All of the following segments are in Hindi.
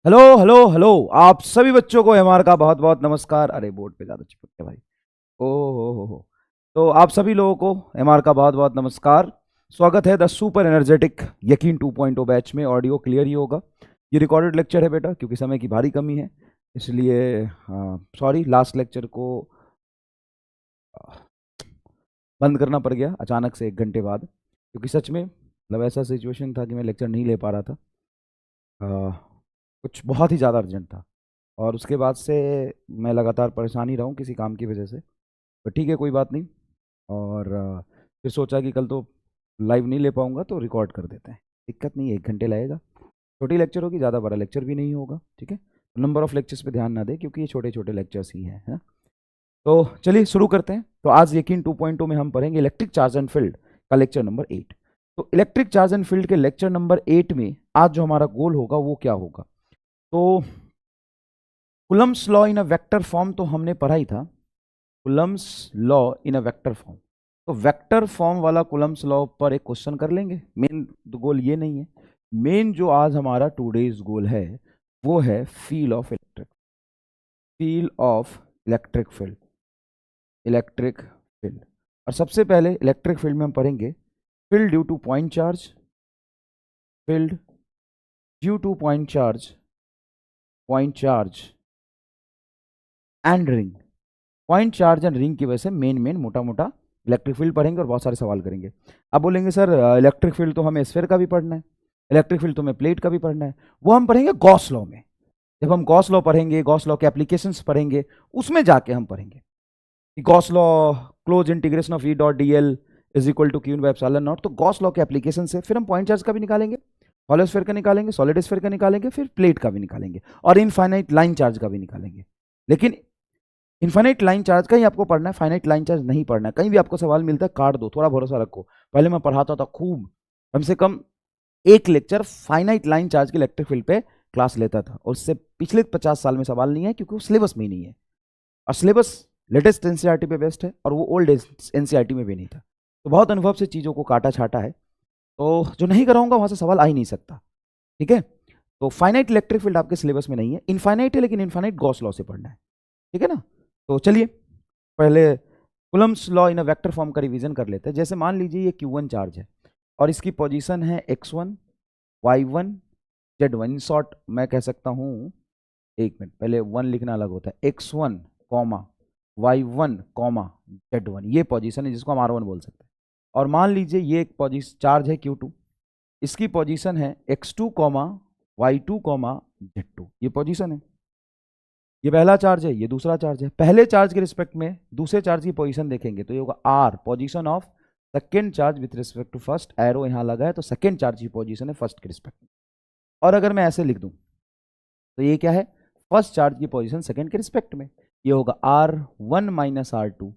Hello hello hello. आप सभी बच्चों को एमआर का बहुत बहुत नमस्कार। अरे बोर्ड पे ज़्यादा चिपक गया भाई। ओ हो। तो आप सभी लोगों को एमआर का बहुत बहुत नमस्कार। स्वागत है द सुपर एनर्जेटिक यकीन 2.0 बैच में। ऑडियो क्लियर ही होगा। ये रिकॉर्डेड लेक्चर है बेटा, क्योंकि समय की भारी कमी है, इसलिए सॉरी लास्ट लेक्चर को बंद करना पड़ गया अचानक से 1 घंटे बाद, क्योंकि सच में मतलब ऐसा सिचुएशन था कि मैं लेक्चर नहीं ले पा रहा था। कुछ बहुत ही ज़्यादा अर्जेंट था, और उसके बाद से मैं लगातार परेशान ही रहा हूँ किसी काम की वजह से। पर ठीक है, कोई बात नहीं। और फिर सोचा कि कल तो लाइव नहीं ले पाऊँगा, तो रिकॉर्ड कर देते हैं। दिक्कत नहीं है, 1 घंटे लगेगा। छोटी लेक्चर होगी, ज़्यादा बड़ा लेक्चर भी नहीं होगा। ठीक है, नंबर ऑफ़ लेक्चर्स पे ध्यान ना दें, क्योंकि ये छोटे छोटे लेक्चर्स ही हैं, है ना। तो चलिए शुरू करते हैं। तो आज यकीन 2.0 में हम पढ़ेंगे इलेक्ट्रिक चार्ज एंड फील्ड का लेक्चर नंबर 8। तो इलेक्ट्रिक चार्ज एंड फील्ड के लेक्चर नंबर 8 में आज जो हमारा गोल होगा वो क्या होगा। तो Coulomb's law in a vector form तो हमने पढ़ा ही था। Coulomb's law in a vector form, तो वेक्टर फॉर्म वाला कुलम्स लॉ पर एक क्वेश्चन कर लेंगे। मेन गोल ये नहीं है। मेन जो आज हमारा टुडेज गोल है वो है फील्ड ऑफ इलेक्ट्रिक फील्ड। और सबसे पहले इलेक्ट्रिक फील्ड में हम पढ़ेंगे field due two point charge, field due two point charge and ring. Point charge and ring की वजह से मेन मोटा मोटा इलेक्ट्रिक फील्ड पढ़ेंगे और बहुत सारे सवाल करेंगे। अब बोलेंगे सर इलेक्ट्रिक फील्ड तो हमें स्फीयर का भी पढ़ना है, इलेक्ट्रिक फील्ड तो हमें प्लेट का भी पढ़ना है। वो हम पढ़ेंगे गॉस लॉ में। जब हम गॉस लॉ पढ़ेंगे, गॉस लॉ के एप्लीकेशंस पढ़ेंगे, उसमें जाके हम पढ़ेंगे कि Gauss law close integration of E dot D L is equal to Q by epsilon naught. तो गॉस लॉ के एप्लीकेशन से फिर हम पॉइंट चार्ज का भी निकालेंगे, हॉलो स्फीयर का निकालेंगे, सॉलिड स्फीयर का निकालेंगे, फिर प्लेट का भी निकालेंगे, और इनफाइनाइट लाइन चार्ज का भी निकालेंगे। लेकिन इनफाइनाइट लाइन चार्ज का ही आपको पढ़ना है, फाइनाइट लाइन चार्ज नहीं पढ़ना है। कहीं भी आपको सवाल मिलता है काट दो, थोड़ा भरोसा रखो। पहले मैं पढ़ाता था खूब, कम से कम एक लेक्चर फाइनाइट लाइन चार्ज के इलेक्ट्रिक फील्ड पे क्लास लेता था, और उससे पिछले 50 साल में सवाल नहीं है, क्योंकि वो सिलेबस में ही नहीं है। और सिलेबस लेटेस्ट एनसीईआरटी पे बेस्ट है, और वो ओल्ड एनसीईआरटी में भी नहीं था। तो बहुत अनुभव से चीज़ों को काटा छाटा है, तो जो नहीं कराऊंगा वहां से सवाल आ ही नहीं सकता। ठीक है, तो फाइनाइट इलेक्ट्रिक फील्ड आपके सिलेबस में नहीं है, इनफाइनाइट है, लेकिन इनफाइनाइट गॉस लॉ से पढ़ना है। ठीक है ना। तो चलिए पहले Coulomb's law in a vector form का रिवीजन कर लेते हैं। जैसे मान लीजिए ये Q1 चार्ज है, और इसकी पोजीशन है x1 y1 z1। In short मैं कह सकता हूँ, एक मिनट, पहले 1 लिखना अलग होता है। x1 comma y1 comma z1, ये पोजीशन है जिसको हम r1 बोल सकते हैं। और मान लीजिए ये एक पोजीशन चार्ज है Q2, इसकी पोजीशन है x2 comma y2 comma z2, ये पोजीशन है। ये पहला चार्ज है, ये दूसरा चार्ज है। पहले चार्ज के रिस्पेक्ट में दूसरे चार्ज की पोजीशन देखेंगे तो ये होगा R, position of second charge with respect to first. Arrow यहां लगा है, तो सेकेंड चार्ज की पोजीशन है फर्स्ट के रिस्पेक्ट में। और अगर मैं ऐसे लिख दूं तो ये क्या है, फर्स्ट चार्ज की पोजीशन सेकेंड के रिस्पेक्ट में। ये होगा R1 माइनस R2,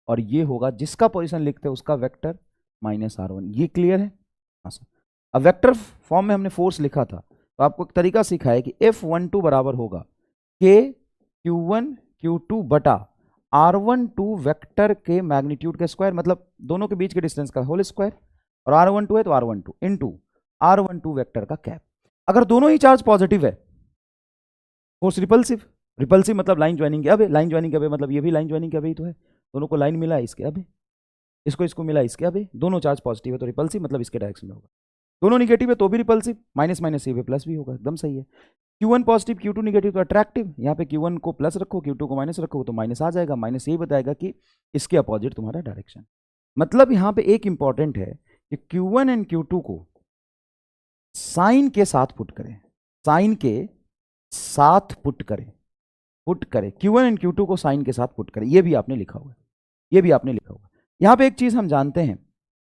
और ये होगा जिसका पोजीशन लिखते हैं उसका वेक्टर माइनस R1। ये क्लियर है। हाँ सर। अब वेक्टर फॉर्म में हमने फोर्स लिखा था, तो आपको एक तरीका सीखा है कि F12 बराबर होगा K Q1 Q2 बटा R12 वेक्टर के मैग्नीट्यूड के स्क्वायर, मतलब दोनों के बीच के डिस्टेंस का होल स्क्वायर। और R12 है तो R12 इंटू R12 वेक्टर का कैप। अगर दोनों ही चार्ज पॉजिटिव है, फोर्स रिपल्सिव। रिपल्सिव मतलब लाइन ज्वाइनिंग के अब, लाइन ज्वाइनिंग के अब मतलब ये भी लाइन ज्वाइनिंग के अब ही तो है। दोनों को लाइन मिला है इसके अब, इसको इसको मिला इसके अब, दोनों चार्ज पॉजिटिव है तो रिपल्सिव मतलब इसके डायरेक्शन में होगा। दोनों निगेटिव है तो भी रिपल्सिव, माइनस माइनस ये प्लस भी होगा, एकदम सही है। Q1 पॉजिटिव Q2 निगेटिव तो अट्रैक्टिव। यहाँ पे Q1 को प्लस रखो, Q2 को माइनस रखो, तो माइनस आ जाएगा। माइनस यही बताएगा कि इसके अपोजिट तुम्हारा डायरेक्शन। मतलब यहाँ पे एक इंपॉर्टेंट है कि Q1 एंड Q2 को साइन के साथ पुट करें, साइन के साथ पुट करें, Q1 एंड Q2 को साइन के साथ पुट करें। ये भी आपने लिखा हुआ है, ये भी आपने लिखा हुआ है। यहाँ पे एक चीज हम जानते हैं,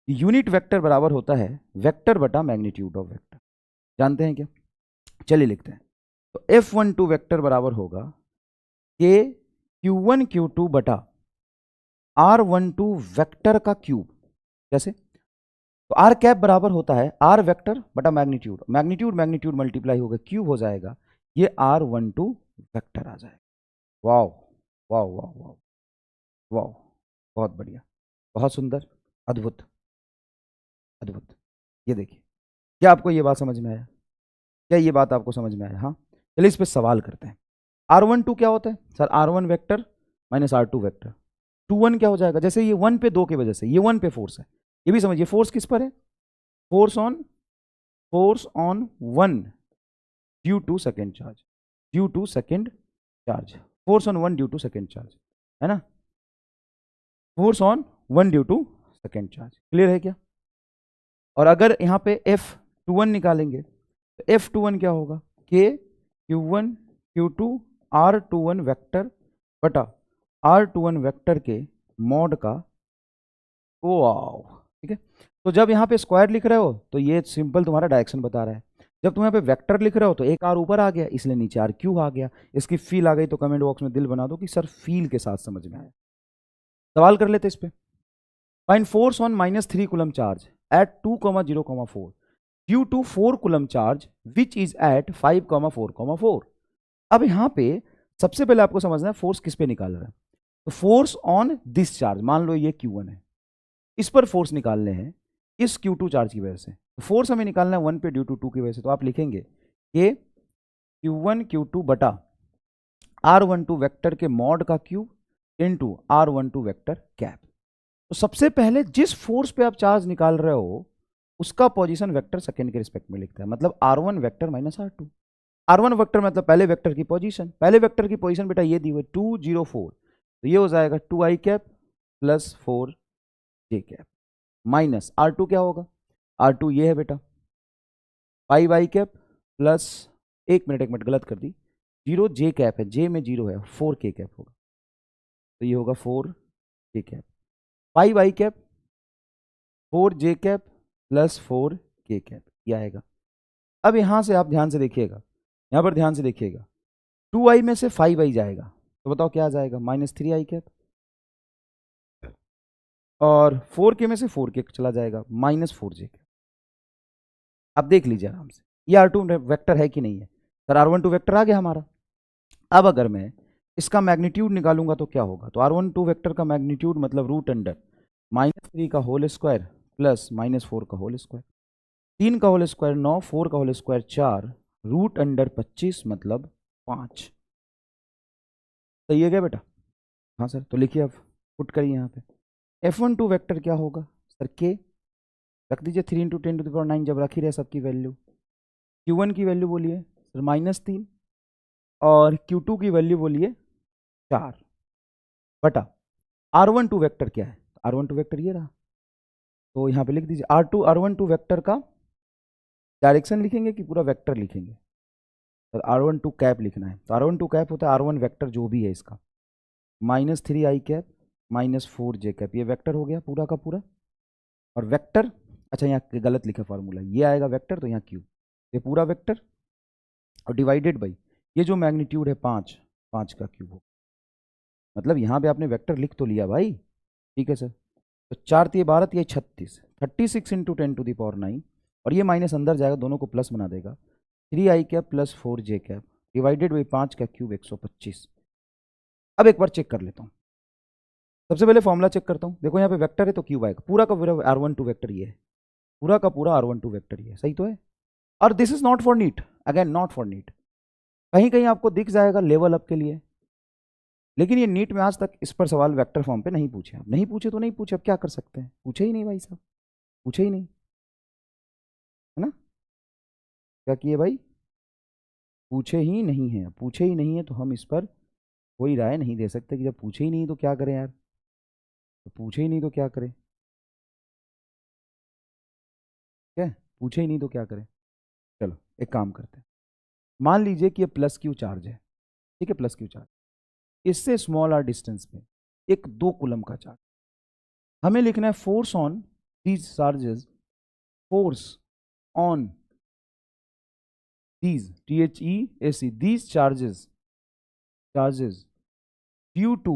यूनिट वेक्टर बराबर होता है वेक्टर बटा मैग्नीट्यूड ऑफ वेक्टर। जानते हैं क्या? चलिए लिखते हैं। तो F12 वेक्टर बराबर होगा K Q1 Q2 बटा R12 वेक्टर का क्यूब। कैसे? तो R कैप बराबर होता है R वेक्टर बटा मैग्नीट्यूड, मैग्नीट्यूड मैग्नीट्यूड मल्टीप्लाई होगा, क्यूब हो जाएगा, ये R12 वेक्टर आ जाएगा। Wow wow wow wow wow, बहुत बढ़िया, बहुत सुंदर, अद्भुत अद्भुत। ये देखिए, क्या आपको ये बात समझ में आया? क्या ये बात आपको समझ में आया? हाँ। चलिए इस पे सवाल करते हैं। R12 क्या होता है sir? R1 vector minus R2 vector. 2 1 क्या हो जाएगा? जैसे ये 1 पे 2 की वजह से, ये 1 पे फोर्स है, ये भी समझिए फोर्स किस पर है? Force on 1 due to second charge, due to second charge, force on 1 due to second charge, है ना? Force on 1 due to second charge. Clear है क्या? और अगर यहाँ पे F21 निकालेंगे तो F21 क्या होगा? K Q1 Q2 R21 vector बटा R21 वेक्टर के मॉड का। वाओ, ठीक है। तो जब यहाँ पे स्क्वायर लिख रहे हो तो ये सिंपल तुम्हारा डायरेक्शन बता रहा है। जब तुम यहाँ पे वेक्टर लिख रहे हो तो एक आर ऊपर आ गया, इसलिए नीचे आर क्यू आ गया। इसकी फील आ गई तो कमेंट बॉक्स में दिल बना दो कि सर फील के साथ समझ में आया। सवाल कर लेते इस पे। Find force on -3 coulomb charge at 2,0,4 due to 4 coulomb charge which is at 5,4,4। अब यहाँ पे सबसे पहले आपको समझना है फोर्स किस पे निकाल रहा है। तो फोर्स ऑन दिस चार्ज, मान लो ये Q1 है, इस पर फोर्स निकालने हैं इस Q2 चार्ज की वजह से। तो फोर्स हमें निकालना है 1 पे ड्यू टू 2 की वजह से। तो आप लिखेंगे कि Q1 Q2 बटा R12 वेक्टर के मॉड का cube into R12 vector cap. तो सबसे पहले जिस फोर्स पे आप चार्ज निकाल रहे हो उसका पोजीशन वेक्टर सेकंड के रिस्पेक्ट में लिखता है, मतलब R1 vector minus R2। R1 vector मतलब पहले वेक्टर की पोजीशन, पहले वेक्टर की पोजीशन बेटा ये दी हुई 2 0 4, तो ये हो जाएगा 2i cap plus 4j cap minus R2 क्या होगा? R2 ये है बेटा 5i कैप प्लस, एक मिनट गलत कर दी, 0j कैप है, j में 0 है, 4k कैप होगा, तो ये होगा 4k cap 5i cap 4j cap plus 4k cap, ये आएगा। अब यहां से आप ध्यान से देखिएगा, यहां पर ध्यान से देखिएगा, 2i में से 5i जाएगा तो बताओ क्या आ जाएगा? -3i कैप, और 4k में से 4k चला जाएगा -4j कैप। अब देख लीजिए आराम से, ये R2 वेक्टर है कि नहीं है? सर R12 वेक्टर आ गया हमारा। अब अगर मैं इसका मैग्नीट्यूड निकालूंगा तो क्या होगा? तो R12 वेक्टर का मैग्नीट्यूड मतलब रूट अंडर -3 का होल स्क्वायर प्लस -4 का होल स्क्वायर, 3 का होल स्क्वायर 9, 4 का होल स्क्वायर 4, रूट अंडर 25 मतलब 5। सही है क्या बेटा? हाँ सर। तो लिखिए, अब पुट करिए यहाँ पे। F12 वेक्टर क्या होगा सर? K रख दीजिए, 3 × 10⁹ जब रख ही रहे सबकी वैल्यू। Q1 की वैल्यू बोलिए सर -3, और Q2 की वैल्यू बोलिए 4 बटा R12 वेक्टर क्या है? R12 वेक्टर ये रहा, तो यहाँ पे लिख दीजिए R12 वेक्टर का डायरेक्शन लिखेंगे कि पूरा वेक्टर लिखेंगे? तो R12 कैप लिखना है, तो R12 कैप होता है R1 वेक्टर जो भी है इसका, -3i कैप -4j कैप, ये वेक्टर हो गया पूरा का पूरा। और वेक्टर, अच्छा यहाँ गलत लिखा फार्मूला, ये आएगा वेक्टर तो यहाँ क्यूब, ये पूरा वेक्टर और डिवाइडेड बाई ये जो मैग्नीट्यूड है 5, 5 का क्यूब हो, मतलब यहाँ पे आपने वेक्टर लिख तो लिया भाई, ठीक है सर। तो 4 × 12 ये 36, 36 × 10⁹, और ये माइनस अंदर जाएगा, दोनों को प्लस बना देगा, 3i cap plus 4j cap divided by 5 का क्यूब 125। अब एक बार चेक कर लेता हूँ, सबसे पहले फॉर्मूला चेक करता हूँ। देखो यहाँ पे वेक्टर है तो क्यूब आएगा, पूरा का पूरा R12 वेक्टर ये है, पूरा का पूरा R12 वेक्टर ये है, सही तो है। और this is not for NEET, again not for NEET, कहीं कहीं आपको दिख जाएगा लेवल अप के लिए, लेकिन ये नीट में आज तक इस पर सवाल वेक्टर फॉर्म पे नहीं पूछे। आप नहीं पूछे तो नहीं पूछे, अब क्या कर सकते हैं, पूछे ही नहीं भाई साहब, पूछे ही नहीं, है ना? क्या किए भाई? पूछे ही नहीं है, पूछे ही नहीं है तो हम इस पर कोई राय नहीं दे सकते कि जब पूछे ही नहीं तो क्या करें यार, तो पूछे ही नहीं तो क्या करें, क्या पूछे ही नहीं तो क्या करें। चलो एक काम करते हैं, मान लीजिए कि ये प्लस क्यू चार्ज है, ठीक है, प्लस क्यू चार्ज, इससे स्मॉल आर डिस्टेंस पे एक 2 कूलम का चार्ज, हमें लिखना है force on these charges, force on these THEAC these charges due to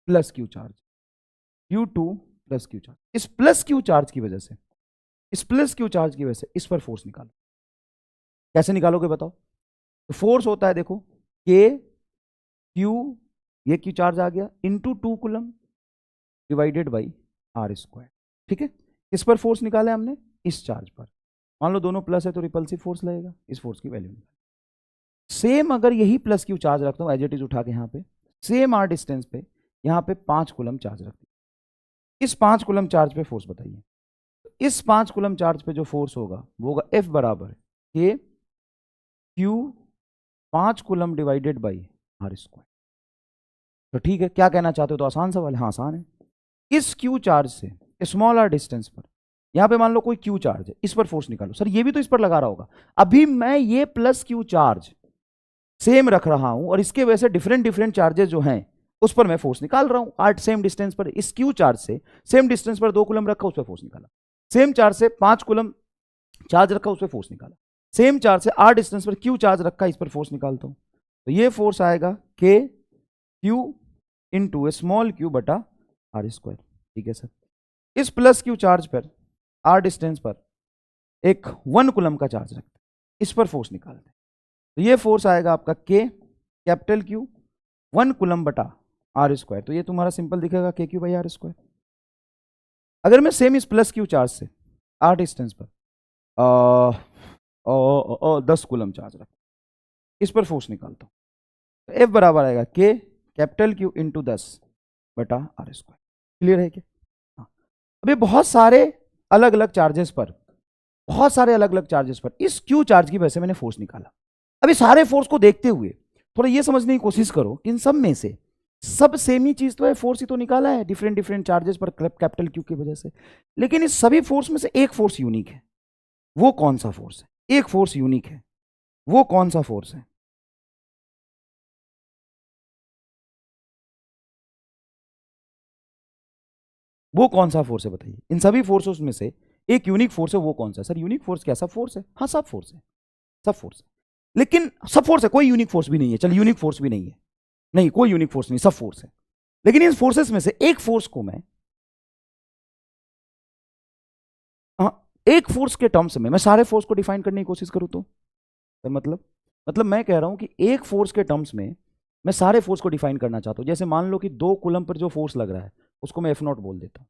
plus Q charge, due to plus Q charge, इस प्लस क्यू चार्ज की वजह से, इस प्लस क्यू चार्ज की वजह से इस पर फोर्स निकालो। कैसे निकालोगे बताओ? तो फोर्स होता है देखो के क्यू, ये क्यू चार्ज आ गया into 2 coulomb divided by R square, ठीक है। इस पर फोर्स निकाला है हमने, इस चार्ज पर, मान लो दोनों प्लस है तो रिपल्सिव फोर्स लगेगा, इस फोर्स की वैल्यू निकाल। सेम अगर यही प्लस क्यू चार्ज रखता हूँ एज इट इज उठा के यहाँ पे, सेम आर डिस्टेंस पे यहाँ पे 5 कूलम चार्ज रखती हूँ। इस 5 कूलम चार्ज पे फोर्स बताइए। इस 5 कूलम चार्ज पे जो फोर्स होगा वो होगा F बराबर के Q 5 coulomb divided by R square. तो ठीक है, क्या कहना चाहते हो? तो आसान सवाल है। हाँ आसान है। इस क्यू चार्ज से स्मॉल आर डिस्टेंस पर, यहां पे मान लो कोई क्यू चार्ज है, इस पर फोर्स निकालो। सर ये भी तो इस पर लगा रहा होगा। अभी मैं ये प्लस क्यू चार्ज सेम रख रहा हूं और इसके वजह से डिफरेंट डिफरेंट चार्जेस जो हैं उस पर मैं फोर्स निकाल रहा हूं। आर्ट सेम डिस्टेंस पर इस क्यू चार्ज से सेम डिस्टेंस पर 2 कूलम रखा, उस पर फोर्स निकाला। सेम चार्ज से 5 कूलम चार्ज रखा, उस पर फोर्स निकाला। सेम चार्ज से आर डिस्टेंस पर क्यू चार्ज रखा, इस पर फोर्स निकालता हूं। तो ये फोर्स आएगा के क्यू इंटू स्मॉल क्यू बटा आर स्क्वायर। ठीक है सर। इस प्लस क्यू चार्ज पर आर डिस्टेंस पर एक 1 कूलम का चार्ज रखते हैं, इस पर फोर्स निकालते हैं। तो ये फोर्स आएगा आपका के कैपिटल क्यू 1 कूलम बटा आर स्क्वायर। तो ये तुम्हारा सिंपल दिखेगा के क्यू बाई आर स्क्वायर। अगर मैं सेम इस प्लस क्यू चार्ज से आर डिस्टेंस पर 10 कूलम चार्ज रखता हूं, इस पर फोर्स निकालता हूं, तो एफ बराबर आएगा के कैपिटल क्यू इंटू 10 बटा आर स्क्वायर। क्लियर है क्या? हाँ। अभी बहुत सारे अलग अलग चार्जेस पर, बहुत सारे अलग अलग चार्जेस पर इस क्यू चार्ज की वजह से मैंने फोर्स निकाला। अभी सारे फोर्स को देखते हुए थोड़ा ये समझने की कोशिश करो कि इन सब में से सब सेम ही चीज तो है, फोर्स ही तो निकाला है डिफरेंट डिफरेंट चार्जेस पर कैपिटल क्यू की वजह से। लेकिन इस सभी फोर्स में से एक फोर्स यूनिक है। वो कौन सा फोर्स है? एक फोर्स यूनिक है, वो कौन सा फोर्स है? वो कौन सा फोर्स है बताइए। इन सभी फोर्सेस में से एक यूनिक फोर्स है, वो कौन सा है? सर यूनिक फोर्स क्या सब फोर्स है? हाँ सब फोर्स है, सब फोर्स है। लेकिन सब फोर्स है, कोई यूनिक फोर्स भी नहीं है। चल यूनिक फोर्स भी नहीं है, नहीं कोई यूनिक फोर्स नहीं, सब फोर्स है। लेकिन इन फोर्सेस में से एक फोर्स को मैं एक फोर्स के टर्म्स में मैं सारे फोर्स को डिफाइन करने की कोशिश करूं तो सर मतलब मैं कह रहा हूं कि एक फोर्स के टर्म्स में मैं सारे फोर्स को डिफाइन करना चाहता हूं। जैसे मान लो कि 2 कूलम पर जो फोर्स लग रहा है उसको मैं F0 बोल देता हूं,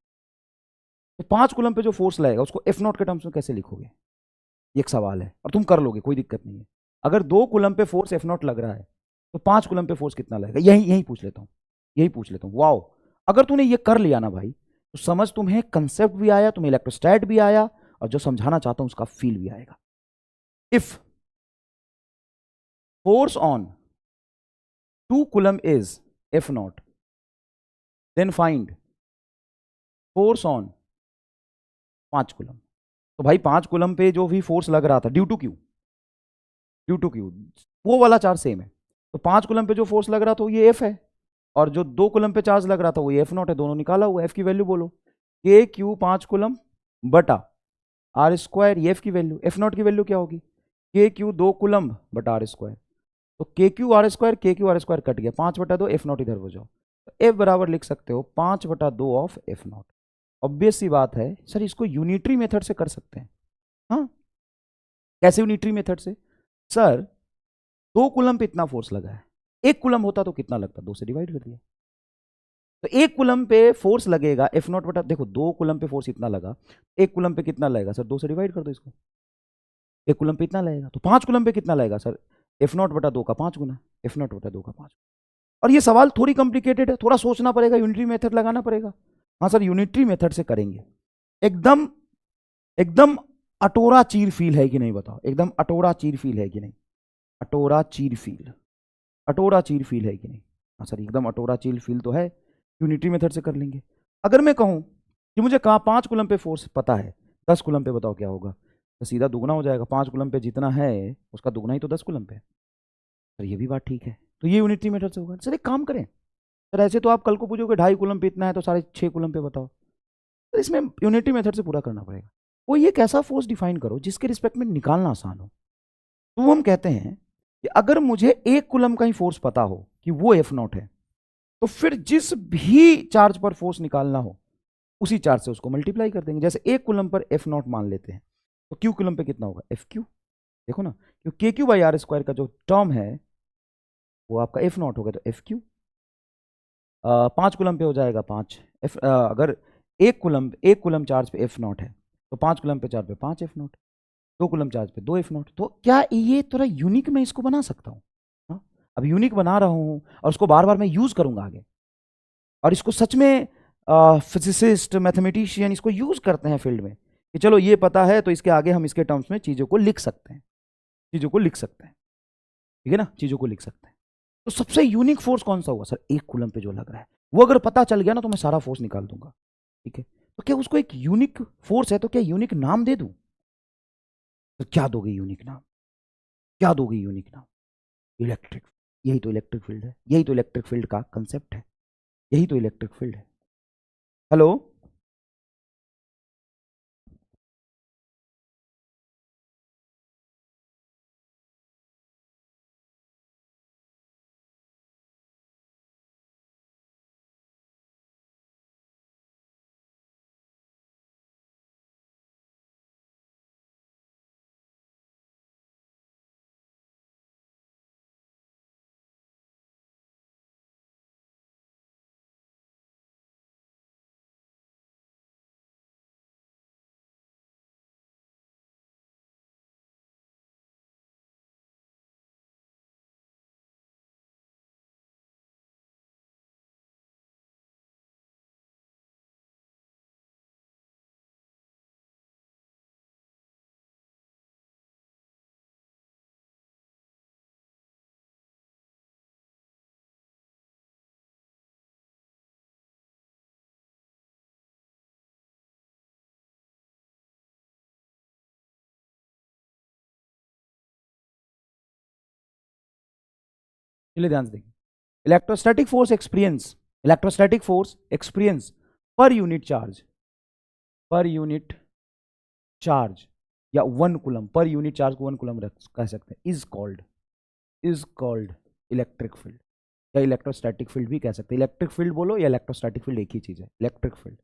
तो 5 कूलम पे जो फोर्स लगेगा उसको F0 के टर्म्स में कैसे लिखोगे? ये एक सवाल है और तुम कर लोगे, कोई दिक्कत नहीं है। अगर 2 कूलम पे फोर्स F0 लग रहा है तो 5 कूलम पे फोर्स कितना लगेगा? यही पूछ लेता हूं, यही पूछ लेता हूं। वाओ, अगर तूने ये कर लिया ना भाई तो समझ, तुम्हें कंसेप्ट भी आया, तुम्हें इलेक्ट्रोस्टैट भी आया, और जो समझाना चाहता हूं उसका फील भी आएगा। If force on 2 coulomb is F0, then find force on 5 coulomb. तो भाई 5 कूलम पे जो भी फोर्स लग रहा था ड्यू टू क्यू वो वाला चार्ज सेम है। तो 5 कूलम पे जो फोर्स लग रहा था वो ये एफ है, और जो 2 कूलम पे चार्ज लग रहा था वो ये F0 है। दोनों निकाला हुआ। एफ की वैल्यू बोलो, के क्यू 5 कूलम बटा आर स्क्वायर। ये एफ की वैल्यू, F0 की वैल्यू क्या होगी? के क्यू 2 कूलम बटा आर स्क्वायर। तो के क्यू आर स्क्वायर कट गया, 5/2 F0 इधर हो जाओ, तो एफ बराबर लिख सकते हो 5/2 ऑफ F0। ऑब्वियस सी बात है सर, इसको यूनिटरी मेथड से कर सकते हैं। हाँ कैसे यूनिटरी मेथड से? सर 2 कूलम पे इतना फोर्स लगा है, 1 कूलम होता तो कितना लगता? 2 से डिवाइड कर दिया। तो 1 कूलम पे फोर्स लगेगा F0 बटा, देखो 2 कूलम पे फोर्स इतना लगा, 1 कूलम पे कितना लगेगा सर? 2 से डिवाइड कर दो इसको। 1 कूलम पे इतना लगेगा, तो 5 कूलम पे कितना लगेगा सर? F0/2 का 5 गुना, F0/2 का 5। और ये सवाल थोड़ी कॉम्प्लिकेटेड है, थोड़ा सोचना पड़ेगा, यूनिटरी मेथड लगाना पड़ेगा। हाँ सर यूनिटरी मेथड से करेंगे। एकदम एकदम अटोरा चीर फील है कि नहीं बताओ? एकदम अटोरा चीर फील है कि नहीं? अटोरा चीर फील है कि नहीं? हाँ सर एकदम अटोरा चीर फील तो है, यूनिटरी मेथड से कर लेंगे। अगर मैं कहूं कि मुझे कहा 5 कूलम पे फोर्स पता है, 10 कूलम पे बताओ क्या होगा? तो सीधा दुगना हो जाएगा। 5 कूलम पे जितना है उसका दुगना ही तो 10 कूलम पे। सर ये भी बात ठीक है, तो ये यूनिटरी मेथड से होगा। सर एक काम करें सर, ऐसे तो आप कल को पूछोगे 2.5 कूलम पे इतना है तो सारे 6 कूलम पे बताओ, तो इसमें यूनिटरी मेथड से पूरा करना पड़ेगा। वो एक ऐसा फोर्स डिफाइन करो जिसके रिस्पेक्ट में निकालना आसान हो। तो हम कहते हैं कि अगर मुझे 1 कूलम का ही फोर्स पता हो कि वो F0 है, तो फिर जिस भी चार्ज पर फोर्स निकालना हो उसी चार्ज से उसको मल्टीप्लाई कर देंगे। जैसे 1 कूलम पर F0 मान लेते हैं, तो Q कूलम पे कितना होगा? FQ। देखो ना, क्योंकि KQ बाई आर स्क्वायर का जो टर्म है वो आपका F0 होगा, तो FQ। 5 कूलम पे हो जाएगा 5 अगर 1 कूलम चार्ज पे F0 है तो 5 कूलम पे चार्ज पे 5 F0, 2 कूलम चार्ज पे 2 F0। तो क्या ये थोड़ा यूनिक मैं इसको बना सकता हूँ? अब यूनिक बना रहा हूँ और उसको बार बार मैं यूज करूंगा आगे, और इसको सच में फिजिसिस्ट मैथमेटिशियन इसको यूज करते हैं फील्ड में कि चलो ये पता है तो इसके आगे हम इसके टर्म्स में चीजों को लिख सकते हैं, चीजों को लिख सकते हैं, ठीक है ना, चीजों को लिख सकते हैं। तो सबसे यूनिक फोर्स कौन सा हुआ सर? एक कूलम पे जो लग रहा है, वो अगर पता चल गया ना तो मैं सारा फोर्स निकाल दूंगा, ठीक है। तो क्या उसको एक यूनिक फोर्स है तो क्या यूनिक नाम दे दूं? तो क्या दोगे यूनिक नाम? क्या दोगे यूनिक नाम? इलेक्ट्रिक। यही तो इलेक्ट्रिक फील्ड है, यही तो इलेक्ट्रिक फील्ड का कंसेप्ट है, यही तो इलेक्ट्रिक फील्ड है। हेलो, चलिए ध्यान से देखिए। Electrostatic force experience, electrostatic force experience per unit charge, per unit charge या one coulomb, per unit charge को वन कूलम कह सकते हैं, इज कॉल्ड इलेक्ट्रिक फील्ड, या इलेक्ट्रोस्टैटिक फील्ड भी कह सकते हैं। इलेक्ट्रिक फील्ड बोलो या इलेक्ट्रोस्टैटिक फील्ड, एक ही चीज है, इलेक्ट्रिक फील्ड।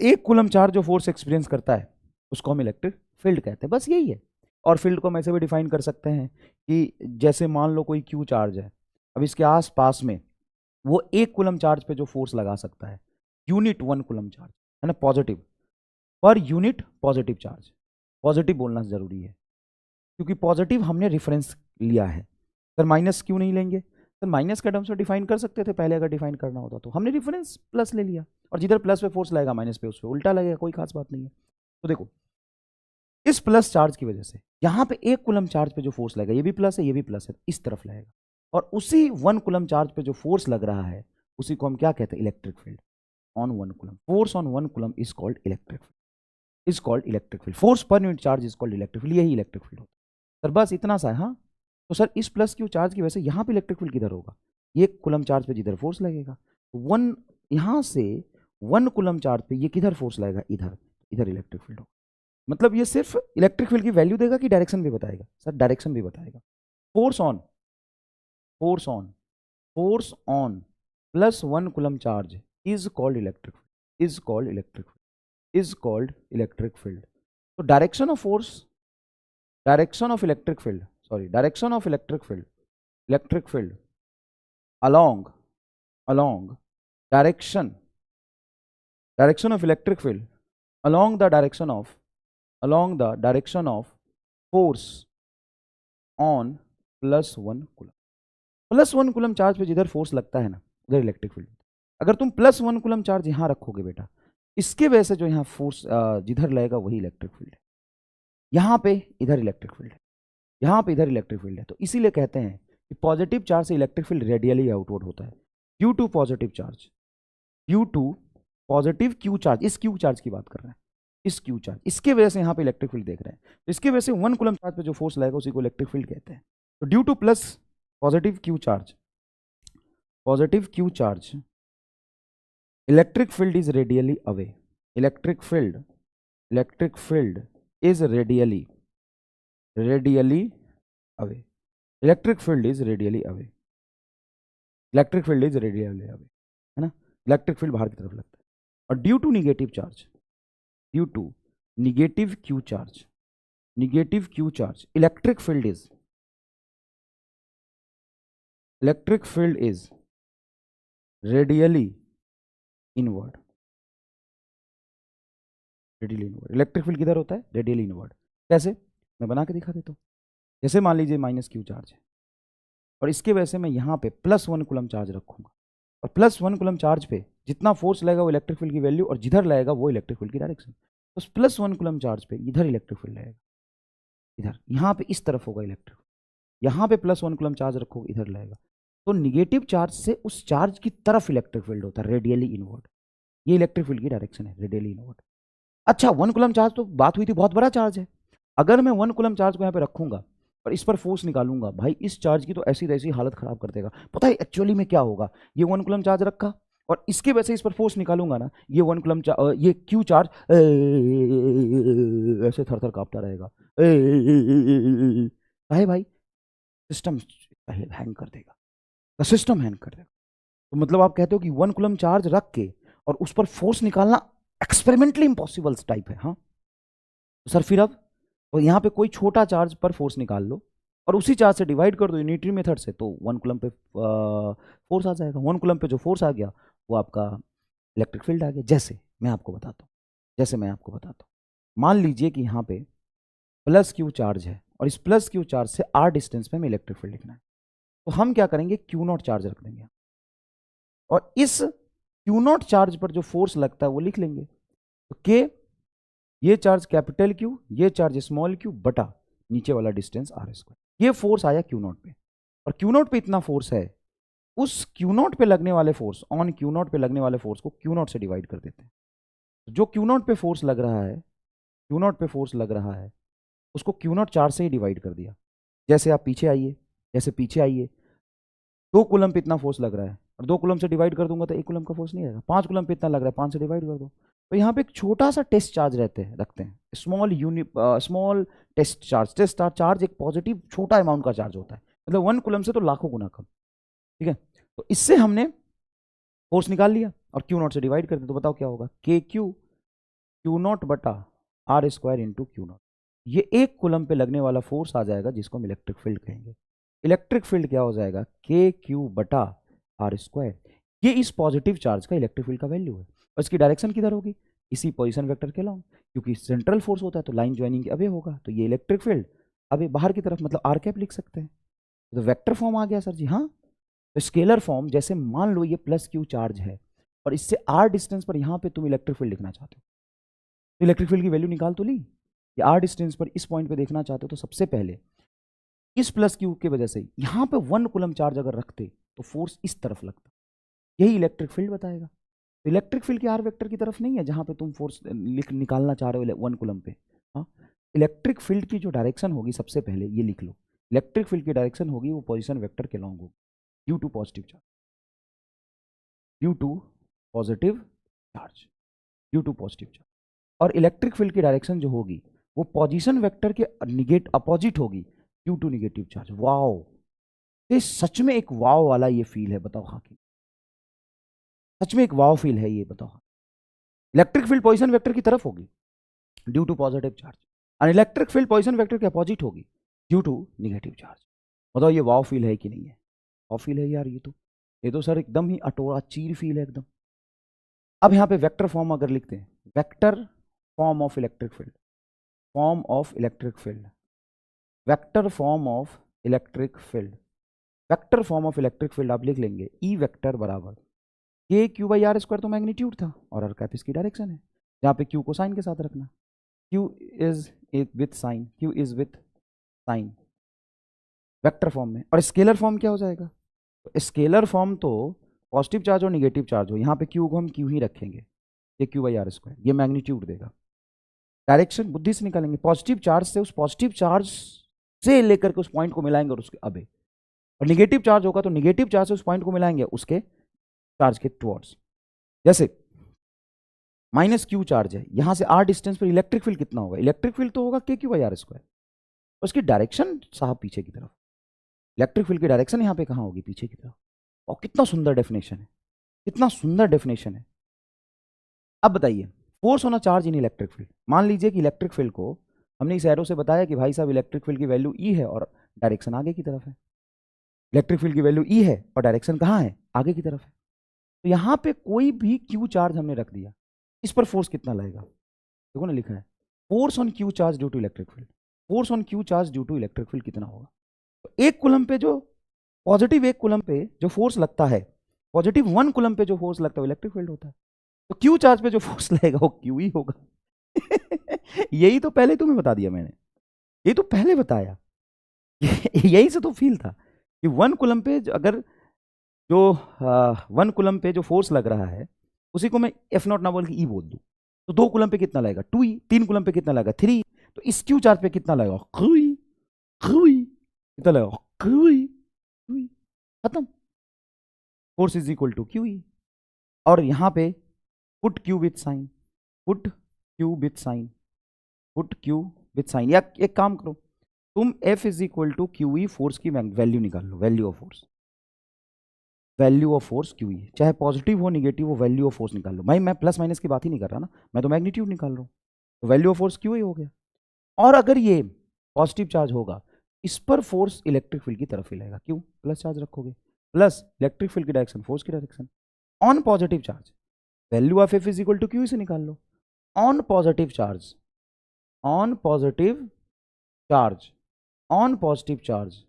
एक कूलम चार्ज जो फोर्स एक्सपीरियंस करता है उसको हम इलेक्ट्रिक फील्ड कहते हैं, बस यही है। और फील्ड को हम ऐसे भी डिफाइन कर सकते हैं कि जैसे मान लो कोई क्यू चार्ज है, अब इसके आस पास में वो एक कूलम चार्ज पे जो फोर्स लगा सकता है, यूनिट वन कूलम चार्ज है ना, positive, per unit positive charge, positive बोलना जरूरी है क्योंकि पॉजिटिव हमने रेफरेंस लिया है। सर माइनस क्यों नहीं लेंगे? सर माइनस के टर्म्स में डिफाइन कर सकते थे पहले, अगर डिफाइन करना होता तो हमने रेफरेंस प्लस ले लिया, और जिधर प्लस पे फोर्स लगेगा माइनस पे उस पर उल्टा लगेगा, कोई खास बात नहीं है। तो देखो, इस प्लस चार्ज की वजह से यहां पे एक कुलम चार्ज पे जो फोर्स लगेगा, ये भी प्लस है ये भी प्लस है, इस तरफ लगेगा, और उसी वन कुलम चार्ज पे जो फोर्स लग रहा है उसी को हम क्या कहते हैं? Electric field on one coulomb. Force on one coulomb is called electric field, is called electric field. Force पर unit charge is called electric field, यही इलेक्ट्रिक फील्ड होता है। सर बस इतना सा है, हाँ। तो सर इस प्लस क्यू चार्ज की वजह से यहाँ पे इलेक्ट्रिक फील्ड किधर होगा? ये कुलम चार्ज पे जिधर फोर्स लगेगा, वन यहाँ से वन कुलम चार्ज पे ये किधर फोर्स लगेगा? इधर, इधर इलेक्ट्रिक फील्ड होगा। मतलब ये सिर्फ इलेक्ट्रिक फील्ड की वैल्यू देगा कि डायरेक्शन भी बताएगा? सर डायरेक्शन भी बताएगा। Force on, force on, force on plus one coulomb charge is called electric, is called electric, is called electric field. तो direction of force, direction of electric field, sorry direction of electric field along, along direction, direction of electric field along the direction of, along the direction of force on plus one coulomb. Plus one coulomb charge पे जिधर फोर्स लगता है ना उधर इलेक्ट्रिक फील्ड। अगर तुम प्लस वन कुलम चार्ज यहां रखोगे बेटा, इसके वजह से जो यहाँ फोर्स जिधर लगेगा वही इलेक्ट्रिक फील्ड है। यहाँ पे इधर इलेक्ट्रिक फील्ड है, यहाँ पे इधर इलेक्ट्रिक फील्ड है। तो इसीलिए कहते हैं कि पॉजिटिव चार्ज से इलेक्ट्रिक फील्ड रेडियली आउटवर्ड होता है, due to positive charge, due to positive Q charge. इस क्यू चार्ज की बात कर रहे हैं, इस क्यू चार्ज, इसके वजह से यहाँ पे इलेक्ट्रिक फील्ड देख रहे हैं। तो इसके वजह से वन कुलम चार्ज पे जो फोर्स लगेगा उसी को इलेक्ट्रिक फील्ड कहते हैं। तो due to plus positive Q charge, positive Q charge, electric field is radially away, electric field, electric field is radially, radially away, electric field is radially away, electric field is radially away, है ना। इलेक्ट्रिक फील्ड बाहर की तरफ लगता है। और due to negative charge, due to negative Q charge, negative Q charge, electric field is, electric field is radially inward, radially inward. Electric field किधर होता है? Radially inward. कैसे? मैं बना के दिखा देता हूँ। जैसे मान लीजिए माइनस क्यू चार्ज है, और इसके वजह से मैं यहाँ पे +1 कूलम चार्ज रखूंगा, और +1 कूलम चार्ज पे जितना फोर्स लगेगा वो इलेक्ट्रिक फील्ड की वैल्यू, और जिधर लगेगा वो इलेक्ट्रिक फील्ड की डायरेक्शन। तो +1 कूलम चार्ज पे इधर इलेक्ट्रिक फील्ड लगेगा, इधर यहाँ पे इस तरफ होगा इलेक्ट्रिक, यहाँ पे +1 कूलम चार्ज रखोगे इधर लगेगा। तो निगेटिव चार्ज से उस चार्ज की तरफ इलेक्ट्रिक फील्ड होता है, रेडियली इनवर्ड। ये इलेक्ट्रिक फील्ड की डायरेक्शन है, रेडियली इनवर्ड। अच्छा 1 कूलम चार्ज तो बात हुई थी, बहुत बड़ा चार्ज है। अगर मैं 1 कूलम चार्ज को यहाँ पे रखूंगा और इस पर फोर्स निकालूंगा, भाई इस चार्ज की तो ऐसी तैसी हालत खराब कर देगा। पता है एक्चुअली में क्या होगा, ये 1 कूलम चार्ज रखा और इसके वजह से इस पर फोर्स निकालूंगा ना, ये 1 कूलम ये क्यू चार्ज ऐसे थर थर कांपता रहेगा, भाई सिस्टम हैंग कर देगा, सिस्टम हैंग कर देगा। तो मतलब आप कहते हो कि 1 कूलम चार्ज रख के और उस पर फोर्स निकालना एक्सपेरिमेंटली इम्पॉसिबल टाइप है। हाँ तो सर फिर अब तो यहाँ पे कोई छोटा चार्ज पर फोर्स निकाल लो और उसी चार्ज से डिवाइड कर दो यूनिटरी मेथड से, तो 1 कूलम पे फोर्स आ जाएगा। 1 कूलम पे जो फोर्स आ गया वो आपका इलेक्ट्रिक फील्ड आ गया। जैसे मैं आपको बताता हूँ, मान लीजिए कि यहाँ पे +Q चार्ज है और इस +Q चार्ज से r डिस्टेंस पे हमें इलेक्ट्रिक फील्ड लिखना है, तो हम क्या करेंगे, Q0 चार्ज रख देंगे और इस Q0 चार्ज पर जो फोर्स लगता है वो लिख लेंगे। तो K, ये चार्ज कैपिटल Q, ये चार्ज स्मॉल q बटा नीचे वाला डिस्टेंस r²। ये फोर्स आया Q0 पे, और Q0 पे इतना फोर्स है, उस Q0 पे लगने वाले फोर्स, ऑन Q0 पे लगने वाले फोर्स को Q0 से डिवाइड कर देते हैं। जो Q0 पे फोर्स लग रहा है, Q0 पे फोर्स लग रहा है उसको Q0 4 से ही डिवाइड कर दिया। जैसे आप पीछे आइए, 2 कूलम पे इतना फोर्स लग रहा है और 2 कूलम से डिवाइड कर दूंगा तो 1 कूलम का फोर्स नहीं आएगा। 5 कूलम पे इतना लग रहा है, 5 से डिवाइड कर दो। तो यहाँ पे एक छोटा सा टेस्ट चार्ज रखते हैं, स्मॉल टेस्ट चार्ज एक पॉजिटिव छोटा अमाउंट का चार्ज होता है, मतलब 1 कूलम से तो लाखों गुना कम। ठीक है, तो इससे हमने फोर्स निकाल लिया और Q0 से डिवाइड कर दिया, तो बताओ क्या होगा, KQ Q0 बटा r² इंटू Q0। ये 1 कूलम पे लगने वाला फोर्स आ जाएगा जिसको हम इलेक्ट्रिक फील्ड कहेंगे। इलेक्ट्रिक फील्ड क्या हो जाएगा, KQ बटा r²। ये इस पॉजिटिव चार्ज का इलेक्ट्रिक फील्ड का वैल्यू है, और इसकी डायरेक्शन किधर होगी, इसी पोजीशन वेक्टर के अलॉन्ग, क्योंकि सेंट्रल फोर्स होता है तो लाइन ज्वाइनिंग अवे होगा, तो ये इलेक्ट्रिक फील्ड अभी बाहर की तरफ, मतलब r कैप लिख सकते हैं। तो वेक्टर फॉर्म आ गया सर जी। हाँ तो स्केलर फॉर्म, जैसे मान लो ये +Q चार्ज है और इससे r डिस्टेंस पर यहाँ पे तुम इलेक्ट्रिक फील्ड लिखना चाहते हो, तो इलेक्ट्रिक फील्ड की वैल्यू निकाल तो ली। ये r डिस्टेंस पर इस पॉइंट पे देखना चाहते हो तो सबसे पहले इस +Q की वजह से यहाँ पे 1 कूलम चार्ज अगर रखते तो फोर्स इस तरफ लगता, यही इलेक्ट्रिक फील्ड बताएगा। तो इलेक्ट्रिक फील्ड की r वेक्टर की तरफ नहीं है जहाँ पे तुम फोर्स निकालना चाह रहे हो 1 कूलम पे। हाँ इलेक्ट्रिक फील्ड की जो डायरेक्शन होगी, सबसे पहले ये लिख लो, इलेक्ट्रिक फील्ड की डायरेक्शन होगी वो पोजीशन वेक्टर के अलॉन्ग होगी, ड्यू टू पॉजिटिव चार्ज, और इलेक्ट्रिक फील्ड की डायरेक्शन जो होगी वो पोजीशन वेक्टर के अपोजिट होगी, due to negative charge. Wow, ये सच में एक वाव वाला ये फील है, बताओ हाँ कि सच में एक वाव फील है ये, बताओ हाँ। इलेक्ट्रिक फील्ड पोजीशन वेक्टर की तरफ होगी ड्यू टू पॉजिटिव चार्ज, और इलेक्ट्रिक फील्ड पोजीशन वेक्टर के अपोजिट होगी ड्यू टू निगेटिव चार्ज। बताओ ये वाव फील है कि नहीं है, वाव फील है यार, ये तो सर एकदम ही अटोरा चीर फील है एकदम। अब यहाँ पे वेक्टर फॉर्म अगर लिखते हैं, vector form of electric field, vector form of electric field आप लिख लेंगे, ई वेक्टर बराबर KQ/r² तो मैग्नीट्यूड था और r कैप इसकी डायरेक्शन है, जहाँ पे Q को साइन के साथ रखना, Q is with sign vector form में। और स्केलर फॉर्म क्या हो जाएगा, तो स्केलर फॉर्म तो पॉजिटिव चार्ज और निगेटिव चार्ज हो, यहाँ पे Q को हम Q ही रखेंगे, KQ/r², ये मैग्नीट्यूड देगा। डायरेक्शन बुद्धि से निकालेंगे, पॉजिटिव चार्ज से उस पॉजिटिव चार्ज से लेकर के उस पॉइंट को मिलाएंगे और उसके अबे, और निगेटिव चार्ज होगा तो निगेटिव चार्ज से उस पॉइंट को मिलाएंगे उसके चार्ज के टुवर्ड्स। जैसे -Q चार्ज है, यहां से r डिस्टेंस पर इलेक्ट्रिक फील्ड कितना होगा, इलेक्ट्रिक फील्ड तो होगा KQ/r², उसकी डायरेक्शन साहब पीछे की तरफ, इलेक्ट्रिक फील्ड की डायरेक्शन यहाँ पे कहाँ होगी, पीछे की तरफ। और कितना सुंदर डेफिनेशन है, अब बताइए, force on a charge in electric field, मान लीजिए कि इलेक्ट्रिक फील्ड को हमने इस एरो से बताया कि भाई साहब इलेक्ट्रिक फील्ड की वैल्यू E है और डायरेक्शन आगे की तरफ है, इलेक्ट्रिक फील्ड की वैल्यू E है और डायरेक्शन कहाँ है, आगे की तरफ है। तो यहाँ पे कोई भी Q चार्ज हमने रख दिया, इस पर फोर्स कितना लगेगा, देखो ना लिखा है force on Q charge due to electric field, force on Q charge due to electric field कितना होगा, तो 1 कूलम पे जो पॉजिटिव 1 कूलम पे जो फोर्स लगता है, पॉजिटिव 1 कूलम पे जो फोर्स लगता है वो इलेक्ट्रिक फील्ड होता है। तो क्यू चार्ज पे जो फोर्स लगेगा वो क्यू ही होगा। यही तो पहले तुम्हें बता दिया मैंने, ये तो पहले बताया। यही से तो फील था कि 1 कूलम पे अगर जो 1 कूलम पे जो फोर्स लग रहा है उसी को मैं एफ नॉट ना बोल के ई बोल दूं, तो 2 कूलम पे कितना लगेगा 2e, 3 कूलम पे कितना लगेगा 3, तो इस क्यू चार्ज पे कितना लगेगा क्यूई, क्यूई कितना लगेगा क्यूई, क्यूई, खत्म। Force is equal to Q E. और यहां पे put Q with sign, put Q with sign, put Q with sign, या एक काम करो तुम F is equal to Q E force की वैल्यू निकाल लो, value of force, value of force Q E, चाहे पॉजिटिव हो निगेटिव हो वैल्यू ऑफ फोर्स निकाल लो। भाई मैं प्लस माइनस की बात ही नहीं कर रहा ना, मैं तो मैग्नीट्यूड निकाल रहा हूँ, तो वैल्यू ऑफ फोर्स क्यू ई हो गया। और अगर ये पॉजिटिव चार्ज होगा इस पर फोर्स इलेक्ट्रिक फील्ड की तरफ ही लगेगा, क्यों प्लस चार्ज रखोगे, प्लस इलेक्ट्रिक फील्ड की डायरेक्शन फोर्स की direction. On positive charge value of F is equal to Q से निकाल लो। On positive charge, on positive charge, on positive charge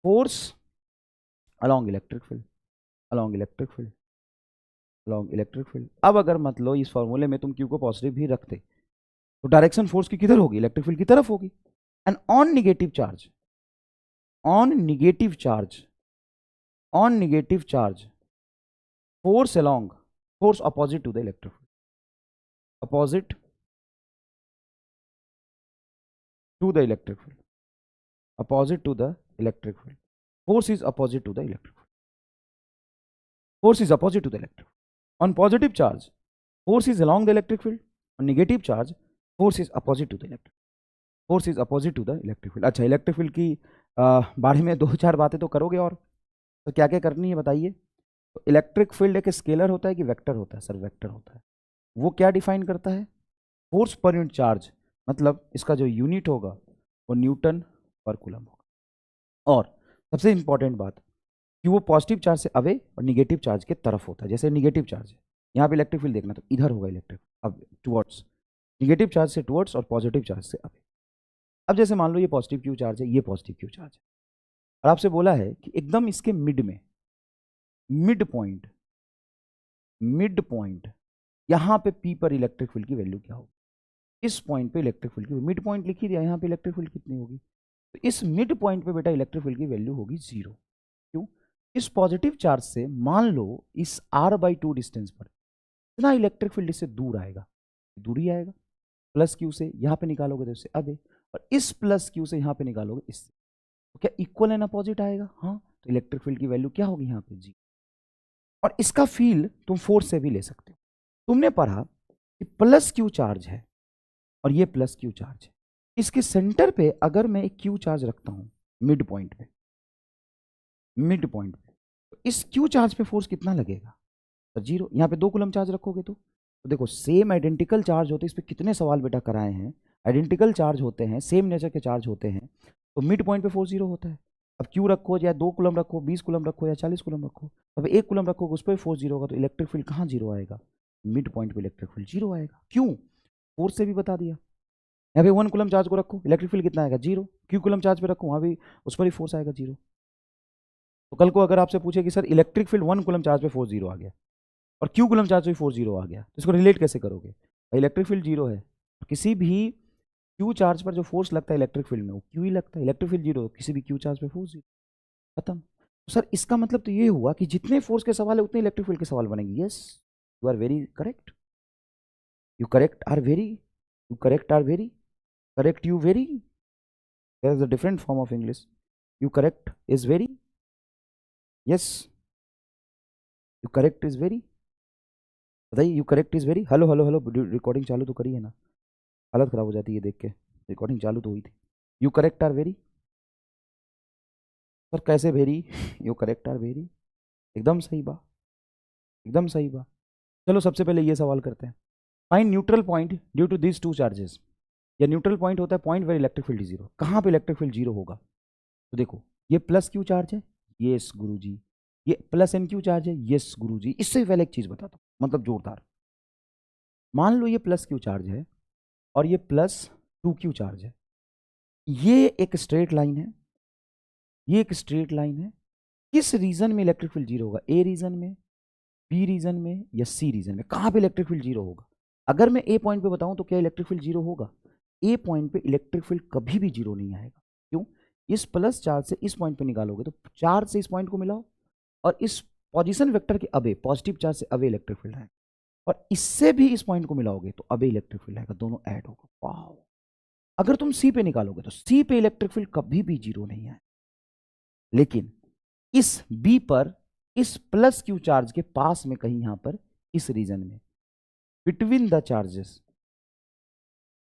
force along electric field, along electric field, along electric field। अब अगर मतलब इस फॉर्मूले में तुम Q को पॉजिटिव भी रखते तो डायरेक्शन फोर्स की किधर होगी, इलेक्ट्रिक फील्ड की तरफ होगी। And on negative charge, on negative charge, on negative charge force along, force opposite to the electric field, opposite to the electric field, opposite to the electric field, force is opposite to the electric field, force is opposite to the electric field। on positive charge force is along the electric field, on negative charge force is opposite to the electric, force is opposite to the electric field। अच्छा इलेक्ट्रिक फील्ड की बारे में 2-4 बातें तो करोगे, और तो क्या क्या करनी है बताइए। तो इलेक्ट्रिक फील्ड एक स्केलर होता है कि वेक्टर होता है, सर वेक्टर होता है। वो क्या डिफाइन करता है, फोर्स पर यूनिट चार्ज, मतलब इसका जो यूनिट होगा वो न्यूटन पर कूलम होगा। और सबसे इंपॉर्टेंट बात कि वो पॉजिटिव चार्ज से अवे और निगेटिव चार्ज के तरफ होता है। जैसे निगेटिव चार्ज है, यहाँ पे इलेक्ट्रिक फील्ड देखना तो इधर होगा इलेक्ट्रिक, अब टुवर्ड्स निगेटिव चार्ज से टुवर्ड्स और पॉजिटिव चार्ज से अवे। अब जैसे मान लो ये पॉजिटिव क्यू चार्ज है, ये पॉजिटिव क्यू चार्ज है, और आपसे बोला है कि एकदम इसके मिड में, मिड पॉइंट, मिड पॉइंट यहाँ पे पी पर इलेक्ट्रिक फील्ड की वैल्यू क्या होगी। इस पॉइंट पे इलेक्ट्रिक फील्ड की मिड पॉइंट लिखी दिया, यहाँ पे इलेक्ट्रिक फील्ड कितनी होगी, तो इस मिड पॉइंट पे बेटा इलेक्ट्रिक फील्ड की वैल्यू होगी 0। क्यों, इस पॉजिटिव चार्ज से मान लो इस r/2 डिस्टेंस पर इतना इलेक्ट्रिक फील्ड इससे दूर आएगा, दूर ही आएगा, प्लस क्यू से यहाँ पे निकालोगे तो इससे अबे, और इस प्लस क्यू से यहाँ पे निकालोगे इससे, तो क्या इक्वल एंड अपोजिट आएगा, हाँ, तो इलेक्ट्रिक फील्ड की वैल्यू क्या होगी यहाँ पे 0। और इसका फील तुम फोर्स से भी ले सकते हो। तुमने पढ़ा कि प्लस क्यू चार्ज है और ये प्लस क्यू चार्ज है, इसके सेंटर पे अगर मैं एक क्यू चार्ज रखता हूं मिड पॉइंट पे, मिड पॉइंट पे, तो इस क्यू चार्ज पे फोर्स कितना लगेगा, तो 0। यहाँ पे 2 कूलम चार्ज रखोगे तो देखो सेम आइडेंटिकल चार्ज होते हैं, इस पे कितने सवाल बेटा कराए हैं, आइडेंटिकल चार्ज होते हैं, सेम नेचर के चार्ज होते हैं, तो मिड पॉइंट पे फोर्स 0 होता है। अब क्यू रखो या 2 कूलम रखो, 20 कूलम रखो या 40 कूलम रखो, अब 1 कूलम रखोगे उस पर फोर्स 0 होगा, तो इलेक्ट्रिक फील्ड कहाँ 0 आएगा, मिड पॉइंट पे इलेक्ट्रिक फील्ड 0 आएगा। क्यों, फोर्स से भी बता दिया। यहाँ पे 1 कूलम चार्ज को रखो, इलेक्ट्रिक फील्ड कितना आएगा 0, क्यू कूलम चार्ज पे रखो वहाँ भी उस पर ही फोर्स आएगा 0। तो कल को अगर आपसे पूछे कि sir electric field 1 coulomb charge पे फोर्स 0 आ गया और क्यू कूलम चार्ज पे फोर्स 0 आ गया, तो इसको रिलेट कैसे करोगे, इलेक्ट्रिक फील्ड 0 है, किसी भी क्यू चार्ज पर जो फोर्स लगता है इलेक्ट्रिक फील्ड में वो क्यू ही लगता है, इलेक्ट्रिक फील्ड 0, किसी भी क्यू चार्ज पे फोर्स 0, खत्म। तो सर इसका मतलब तो ये हुआ कि जितने फोर्स के सवाल है उतने इलेक्ट्रिक फील्ड के सवाल बनेंगे। Yes, you are very correct, you correct are very, you correct are very correct, you very, there is a different form of English, you correct is very, yes, you correct is very, बताइए you correct is very, hello hello hello, recording चालू तो करिए ना, हालत खराब हो जाती है देख के, रिकॉर्डिंग चालू तो हुई थी। you correct are very, sir कैसे very, you correct are very, एकदम सही बात, एकदम सही बात। चलो सबसे पहले ये सवाल करते हैं, find neutral point due to these 2 charges, या न्यूट्रल पॉइंट होता है पॉइंट वेयर इलेक्ट्रिक फील्ड 0, कहाँ पे इलेक्ट्रिक फील्ड 0 होगा, तो देखो ये प्लस क्यू चार्ज है, यस गुरुजी, ये प्लस एन क्यू चार्ज है, यस गुरुजी। इससे पहले एक चीज बताता हूँ, मतलब जोरदार, मान लो ये प्लस क्यू चार्ज है और ये प्लस 2 क्यू चार्ज है, ये एक स्ट्रेट लाइन है, ये एक स्ट्रेट लाइन है, किस रीजन में इलेक्ट्रिक फील्ड जीरो होगा? ए रीजन में, बी रीजन में या सी रीजन में? कहाँ पे इलेक्ट्रिक फील्ड जीरो होगा? अगर मैं ए पॉइंट पे बताऊं तो क्या इलेक्ट्रिक फील्ड जीरो होगा? ए पॉइंट पे इलेक्ट्रिक फील्ड कभी भी जीरो नहीं आएगा। क्यों? इस प्लस चार्ज से इस पॉइंट पे निकालोगे तो चार्ज से इस पॉइंट को मिलाओ और इस पोजीशन वेक्टर के अबे, पॉजिटिव चार्ज से अबे इलेक्ट्रिक फील्ड आएगा, और इससे भी इस पॉइंट को मिलाओगे तो अबे इलेक्ट्रिक फील्ड आएगा, दोनों ऐड होगा। वाओ! अगर तुम सी पे निकालोगे तो सी पे इलेक्ट्रिक फील्ड कभी भी जीरो नहीं है, लेकिन इस बी पर, इस प्लस क्यू चार्ज के पास में कहीं यहां पर इस रीजन में, between the charges,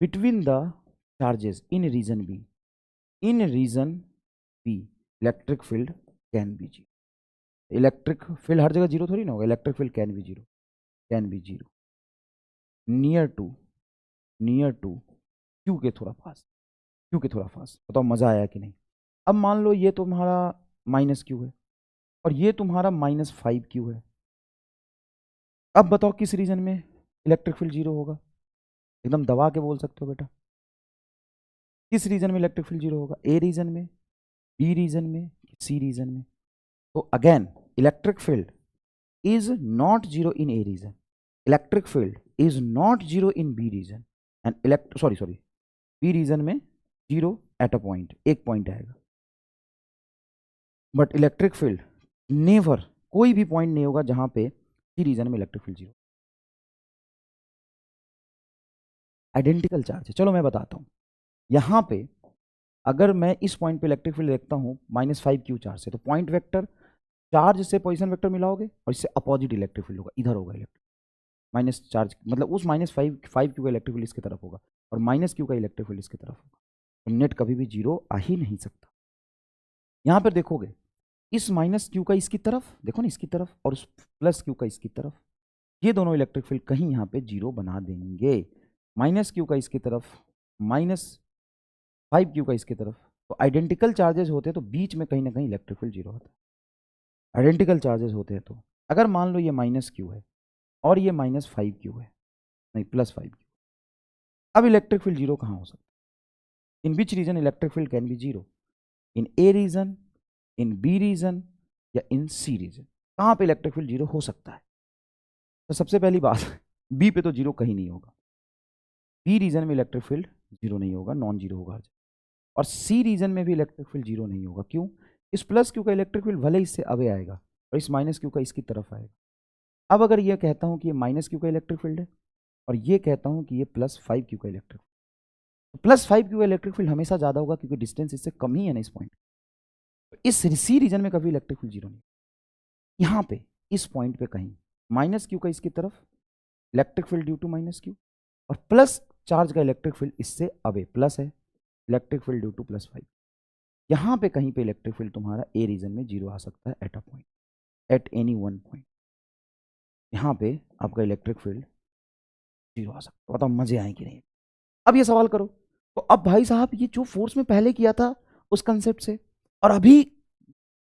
between the charges in region B, in region B electric field can be zero. Electric field हर जगह जीरो थोड़ी ना होगा, electric field can be zero, can be zero near to Q के थोड़ा पास, क्यू के थोड़ा पास। बताओ मजा आया कि नहीं? अब मान लो ये तुम्हारा माइनस क्यू है और ये तुम्हारा माइनस 5 क्यू है। अब बताओ किस रीजन में इलेक्ट्रिक फील्ड जीरो होगा? एकदम दबा के बोल सकते हो बेटा। किस रीजन में इलेक्ट्रिक फील्ड जीरो होगा? ए रीजन में, बी रीजन में, सी रीजन में? तो again electric field is not zero in A region, electric field is not zero in B region, and sorry B region में जीरो एट अ पॉइंट, एक पॉइंट आएगा, बट इलेक्ट्रिक फील्ड नेवर, कोई भी पॉइंट नहीं होगा जहां पे सी रीजन में electric field zero. Identical charge है। चलो मैं बताता हूं। यहां पे अगर मैं इस पॉइंट पे इलेक्ट्रिक फील्ड देखता हूं -5 क्यू चार्ज से, तो पॉइंट वेक्टर चार्ज से पोजीशन वेक्टर मिलाओगे और इससे अपोजिट इलेक्ट्रिक फील्ड होगा, इधर होगा इलेक्ट्रिक माइनस चार्ज, मतलब उस -5 क्यू का इलेक्ट्रिक फील्ड इसकी तरफ होगा और माइनस क्यू का इलेक्ट्रिक फील्ड इसकी तरफ होगा, तो नेट कभी भी जीरो आ ही नहीं सकता। यहां पर देखोगे इस माइनस क्यू का इसकी तरफ, देखो ना इसकी तरफ, और उस प्लस क्यू का इसकी तरफ, ये दोनों इलेक्ट्रिक फील्ड कहीं यहाँ पे जीरो बना देंगे। माइनस क्यू का इसकी तरफ, -5 क्यू का इसकी तरफ, तो आइडेंटिकल चार्जेस होते हैं तो बीच में कहीं ना कहीं इलेक्ट्रिक फील्ड जीरो होता है। आइडेंटिकल चार्जेस होते हैं तो अगर मान लो ये माइनस क्यू है और ये -5 क्यू है, नहीं +5 क्यू, अब इलेक्ट्रिक फील्ड जीरो कहाँ हो सकता है? In which region electric field can be zero? In A region, in B region या इन सी रीजन? कहाँ पे इलेक्ट्रिक फील्ड जीरो हो सकता है? तो सबसे पहली बात बी पे तो जीरो कहीं नहीं होगा, बी रीजन में इलेक्ट्रिक फील्ड जीरो नहीं होगा, नॉन जीरो होगा, और सी रीजन में भी इलेक्ट्रिक फील्ड जीरो नहीं होगा। क्यों? इस प्लस क्यू का इलेक्ट्रिक फील्ड भले इससे अवे आएगा और इस माइनस क्यू का इसकी तरफ आएगा। अब अगर ये कहता हूं कि ये माइनस क्यू का इलेक्ट्रिक फील्ड है और ये कहता हूं कि ये +5 क्यू का इलेक्ट्रिक, तो +5 क्यू का इलेक्ट्रिक फील्ड हमेशा ज्यादा होगा क्योंकि डिस्टेंस इससे कम ही है ना इस पॉइंट। तो इस सी रीजन में कभी इलेक्ट्रिक फील्ड जीरो नहीं। यहाँ पे इस पॉइंट पे कहीं माइनस क्यू का इसकी तरफ electric field due to minus Q, और प्लस चार्ज का इलेक्ट्रिक फील्ड इससे अवे, प्लस है, इलेक्ट्रिक फील्ड ड्यू टू +5। यहां पे कहीं पे इलेक्ट्रिक फील्ड तुम्हारा ए रीजन में जीरो आ सकता है eight a point, at any one point. यहां पे आपका इलेक्ट्रिक फील्ड जीरो आ सकता है। बताओ मजे आए कि नहीं? अब ये सवाल करो, तो अब भाई साहब ये जो फोर्स में पहले किया था उस कंसेप्ट से, और अभी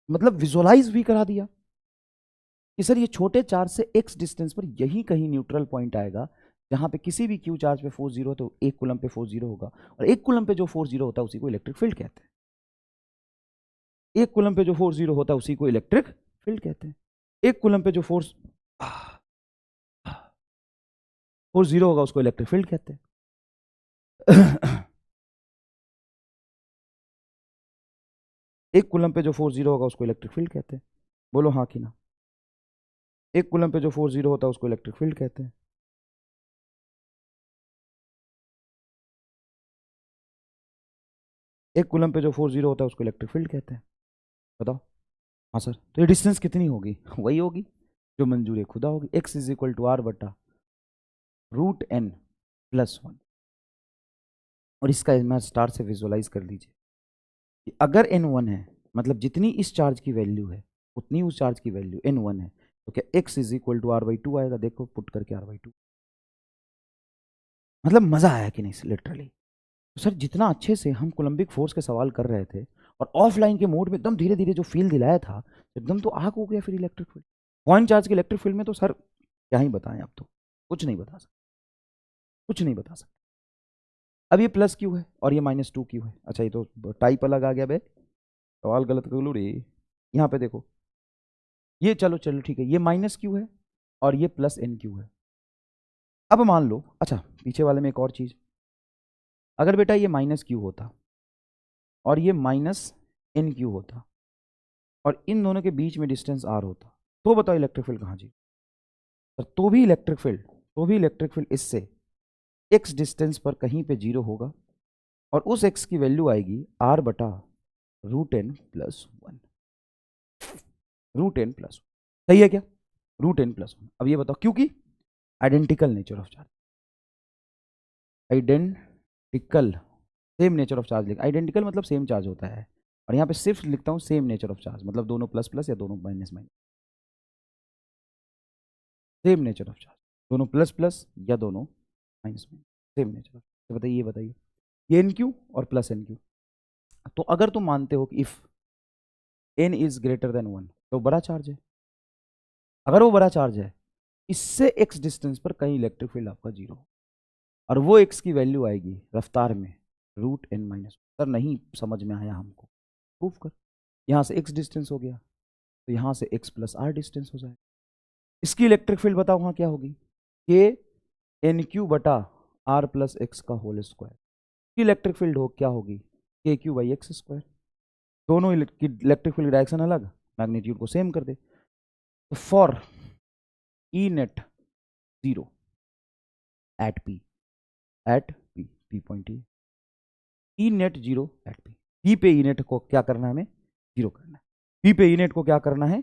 मतलब विजुअलाइज भी करा दिया कि सर ये छोटे चार्ज से x डिस्टेंस पर यही कहीं न्यूट्रल पॉइंट आएगा जहां पे किसी भी q चार्ज पे फोर्स जीरो, तो 1 कूलम पे फोर्स जीरो होगा, और 1 कूलम पे जो फोर्स जीरो होता है उसी को इलेक्ट्रिक फील्ड कहते हैं। 1 कूलम पे जो फोर्स जीरो होता है उसी को इलेक्ट्रिक फील्ड कहते हैं। 1 कूलम पे जो फोर्स जीरो होगा उसको इलेक्ट्रिक फील्ड कहते हैं। 1 कूलम पे जो फोर्स जीरो होगा उसको इलेक्ट्रिक फील्ड कहते हैं। बोलो हाँ कि ना? 1 कूलम पे जो फोर्स जीरो होता है उसको इलेक्ट्रिक फील्ड कहते हैं। 1 कूलम पे जो फोर्स जीरो होता है उसको इलेक्ट्रिक फील्ड कहते हैं। बताओ। हाँ सर, तो ये डिस्टेंस कितनी होगी? वही होगी जो मंजूर खुदा होगी, x = r/√n+1। और इसका मैं स्टार से विजुअलाइज कर लीजिए कि अगर n1 है, मतलब जितनी इस चार्ज की वैल्यू है उतनी उस चार्ज की वैल्यू n1 है, तो क्या x = r/2 आएगा? देखो पुट करके r/2। मतलब मजा आया कि नहीं लिटरली? तो सर जितना अच्छे से हम कोलम्बिक फोर्स के सवाल कर रहे थे और ऑफलाइन के मोड में एकदम धीरे धीरे जो फील दिलाया था, एकदम तो आग हो गया फिर इलेक्ट्रिक फील्ड। पॉइंट चार्ज के इलेक्ट्रिक फील्ड में तो सर क्या ही बताएं, अब तो कुछ नहीं बता सकते, कुछ नहीं बता सकते। अब ये प्लस क्यू है और ये -2 क्यू है। अच्छा ये तो टाइप अलग आ गया बे, सवाल गलत कर लो रे। यहाँ पे देखो ये चलो चलो ठीक है, ये माइनस क्यू है और ये प्लस एन क्यू है। अब मान लो, अच्छा पीछे वाले में एक और चीज, अगर बेटा ये माइनस क्यू होता और ये माइनस एन क्यू होता और इन दोनों के बीच में डिस्टेंस आर होता, तो बताओ इलेक्ट्रिक फील्ड कहाँ जी? तो भी इलेक्ट्रिक फील्ड इससे एक्स डिस्टेंस पर कहीं पे जीरो होगा और उस एक्स की वैल्यू आएगी आर बटा √n+1। √n+1 सही है क्या? √n+1। अब ये बताओ, क्योंकि identical nature of charge, identical same nature of charge लिखा, आइडेंटिकल मतलब सेम चार्ज होता है, और यहाँ पे सिर्फ लिखता हूँ सेम नेचर ऑफ चार्ज, मतलब दोनों प्लस प्लस या दोनों minus minus, same nature of charge, दोनों प्लस प्लस या दोनों minus minus, same nature of. तो बताइए, ये बताइए, ये एन क्यू और प्लस एन क्यू, तो अगर तुम मानते हो कि if n is greater than 1 तो बड़ा चार्ज है, अगर वो बड़ा चार्ज है इससे x डिस्टेंस पर कहीं इलेक्ट्रिक फील्ड आपका जीरो, और वो x की वैल्यू आएगी रफ्तार में √n-1। सर नहीं समझ में आया हमको, प्रूव कर। यहाँ से x डिस्टेंस हो गया तो यहाँ से x प्लस r डिस्टेंस हो जाएगा, इसकी इलेक्ट्रिक फील्ड बताओ वहाँ क्या होगी, k एन क्यू बटा आर प्लस एक्स का होल स्क्वायर, की इलेक्ट्रिक फील्ड हो क्या होगी, के क्यू बाई एक्स स्क्वायर। दोनों की इलेक्ट्रिक फील्ड डायरेक्शन अलग, मैग्नीट्यूड को सेम कर दे, तो for E net zero at P, at P, P point E net zero at P, P पे ई नेट को क्या करना है, हमें जीरो करना है, पी पे ई नेट को क्या करना है,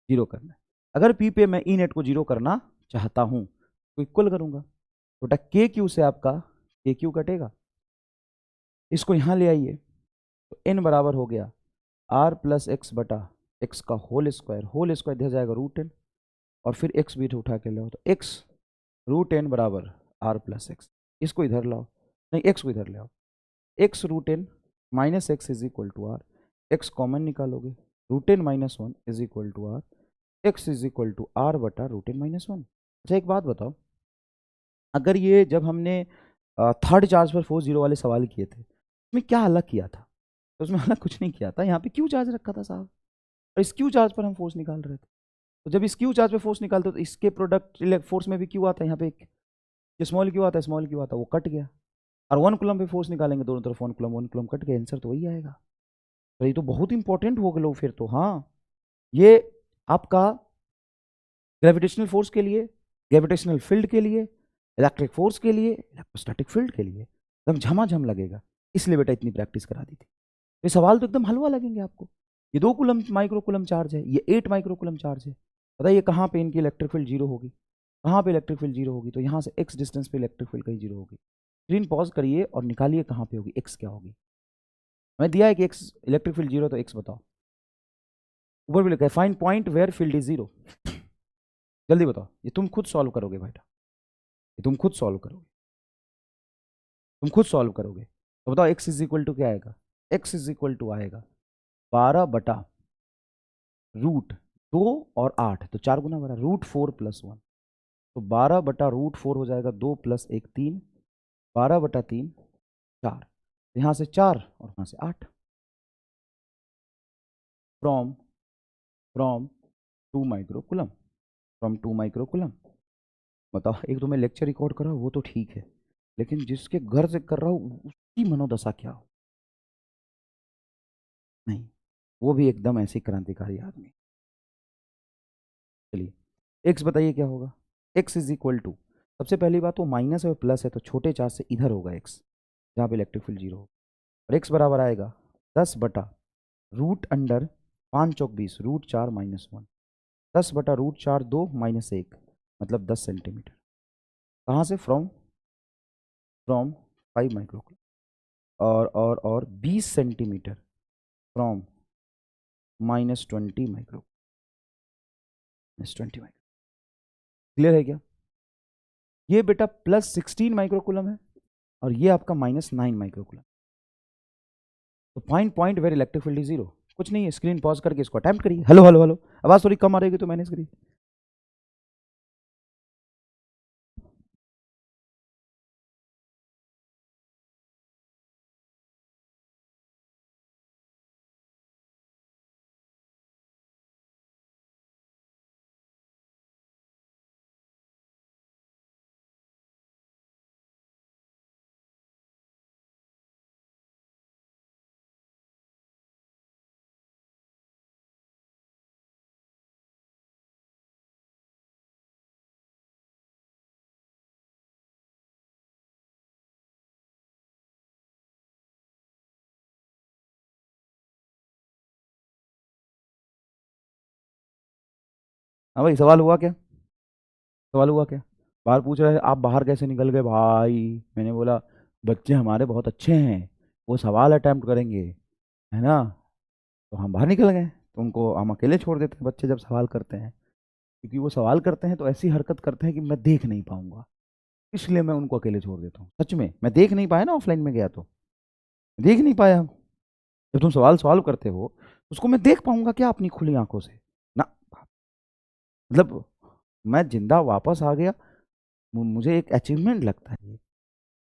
जीरो करना है। अगर पी पे मैं ई नेट को जीरो करना चाहता हूं तो इक्वल करूंगा, तो बेटा के क्यू से आपका के क्यू कटेगा, इसको यहां ले आइए, तो एन बराबर हो गया आर प्लस एक्स बटा एक्स का होल स्क्वायर दिया जाएगा √n, और फिर एक्स बीट उठा के लाओ, तो एक्स √n बराबर आर प्लस एक्स, इसको इधर लाओ, नहीं एक्स को इधर ले आओ, x √n minus x is equal to R, x common निकालोगे, √n-1 is equal to R, x is equal to R बटा √n-1। अच्छा एक बात बताओ, अगर ये जब हमने थर्ड चार्ज पर फोर्स जीरो वाले सवाल किए थे उसमें क्या अलग किया था, तो उसमें अलग कुछ नहीं किया था, यहाँ पे क्यू चार्ज रखा था साहब, और इस क्यू चार्ज पर हम फोर्स निकाल रहे थे, तो जब इस क्यू चार्ज पे फोर्स निकालते तो इसके प्रोडक्ट फोर्स में भी क्यू आता है, यहाँ पे एक स्मॉल क्यू आता है, स्मॉल क्यू आता है, वो कट गया, और 1 कूलम पे फोर्स निकालेंगे दोनों तरफ 1 कूलम कट गया, आंसर तो वही आएगा। तो ये तो बहुत इंपॉर्टेंट हो गया फिर तो, हाँ ये आपका ग्रेविटेशनल फोर्स के लिए, ग्रेविटेशनल फील्ड के लिए, इलेक्ट्रिक फोर्स के लिए, इलेक्ट्रोस्टैटिक फील्ड के लिए एकदम झमाझम लगेगा, इसलिए बेटा इतनी प्रैक्टिस करा दी थी। ये सवाल तो एकदम हलवा लगेंगे आपको, ये 2 कूलम माइक्रो कूलम चार्ज है, ये 8 माइक्रो कूलम चार्ज है, बताइए कहाँ पे इनकी इलेक्ट्रिक फील्ड जीरो होगी, कहाँ पे इलेक्ट्रिक फील्ड जीरो होगी, तो यहाँ से x डिस्टेंस पे इलेक्ट्रिक फील्ड कहीं जीरो होगी। स्क्रीन पॉज करिए और निकालिए कहाँ पे होगी, x क्या होगी, मैं दिया है कि x इलेक्ट्रिक फील्ड जीरो, तो x बताओ, ऊपर भी लिखा है find point where field is zero, जल्दी बताओ, ये तुम खुद सॉल्व करोगे बेटा, ये तुम खुद सॉल्व करोगे, तुम खुद सॉल्व करोगे, तो बताओ x इज इक्वल टू क्या आएगा, x इज इक्वल टू आएगा 12 बटा √2 और 8, तो 4 गुना बड़ा √4+1, तो 12 बटा √4 हो जाएगा 2 + 1 3, 12 बटा 3 4, यहाँ से 4 और यहाँ से 8, from from 2 micro coulomb, from 2 micro coulomb. बताओ, एक तो मैं लेक्चर रिकॉर्ड कर रहा हूँ वो तो ठीक है, लेकिन जिसके घर से कर रहा हूँ उसकी मनोदशा क्या हो, नहीं वो भी एकदम ऐसे क्रांतिकारी आदमी। चलिए एक्स बताइए क्या होगा, एक्स इज इक्वल टू, सबसे पहली बात वो माइनस है और प्लस है, तो छोटे चार्ज से इधर होगा एक्स, जहाँ पे इलेक्ट्रिक फील्ड जीरो होगा, और एक्स बराबर आएगा 10 बटा रूट अंडर 5 चौक 20 √4-1, 10 बटा √4 2 - 1 मतलब 10 सेंटीमीटर, कहाँ से, फ्रॉम फ्रॉम 5 माइक्रो, और 20 centimetre from -20 micro, -20 micro, clear है क्या? ये बेटा +16 माइक्रोकूलम है और ये आपका -9 माइक्रोकूलम, तो point where electric field is zero, कुछ नहीं है, स्क्रीन पॉज करके इसको अटेम्प्ट करिए, हेलो हेलो हेलो, आवाज थोड़ी कम आ रही है तो मैनेज करिए। हाँ भाई, सवाल हुआ क्या? सवाल हुआ क्या? बाहर पूछ रहे हैं आप बाहर कैसे निकल गए भाई? मैंने बोला बच्चे हमारे बहुत अच्छे हैं, वो सवाल अटेम्प्ट करेंगे, है ना? तो हम बाहर निकल गए, तो उनको हम अकेले छोड़ देते हैं बच्चे जब सवाल करते हैं। क्योंकि वो सवाल करते हैं तो ऐसी हरकत करते हैं कि मैं देख नहीं पाऊंगा, इसलिए मैं उनको अकेले छोड़ देता हूँ। सच में मैं देख नहीं पाया ना, ऑफलाइन में गया तो देख नहीं पाया। जब तुम सवाल सॉल्व करते हो उसको मैं देख पाऊंगा क्या अपनी खुली आंखों से? ना, मतलब मैं जिंदा वापस आ गया, मुझे एक अचीवमेंट लगता है ये।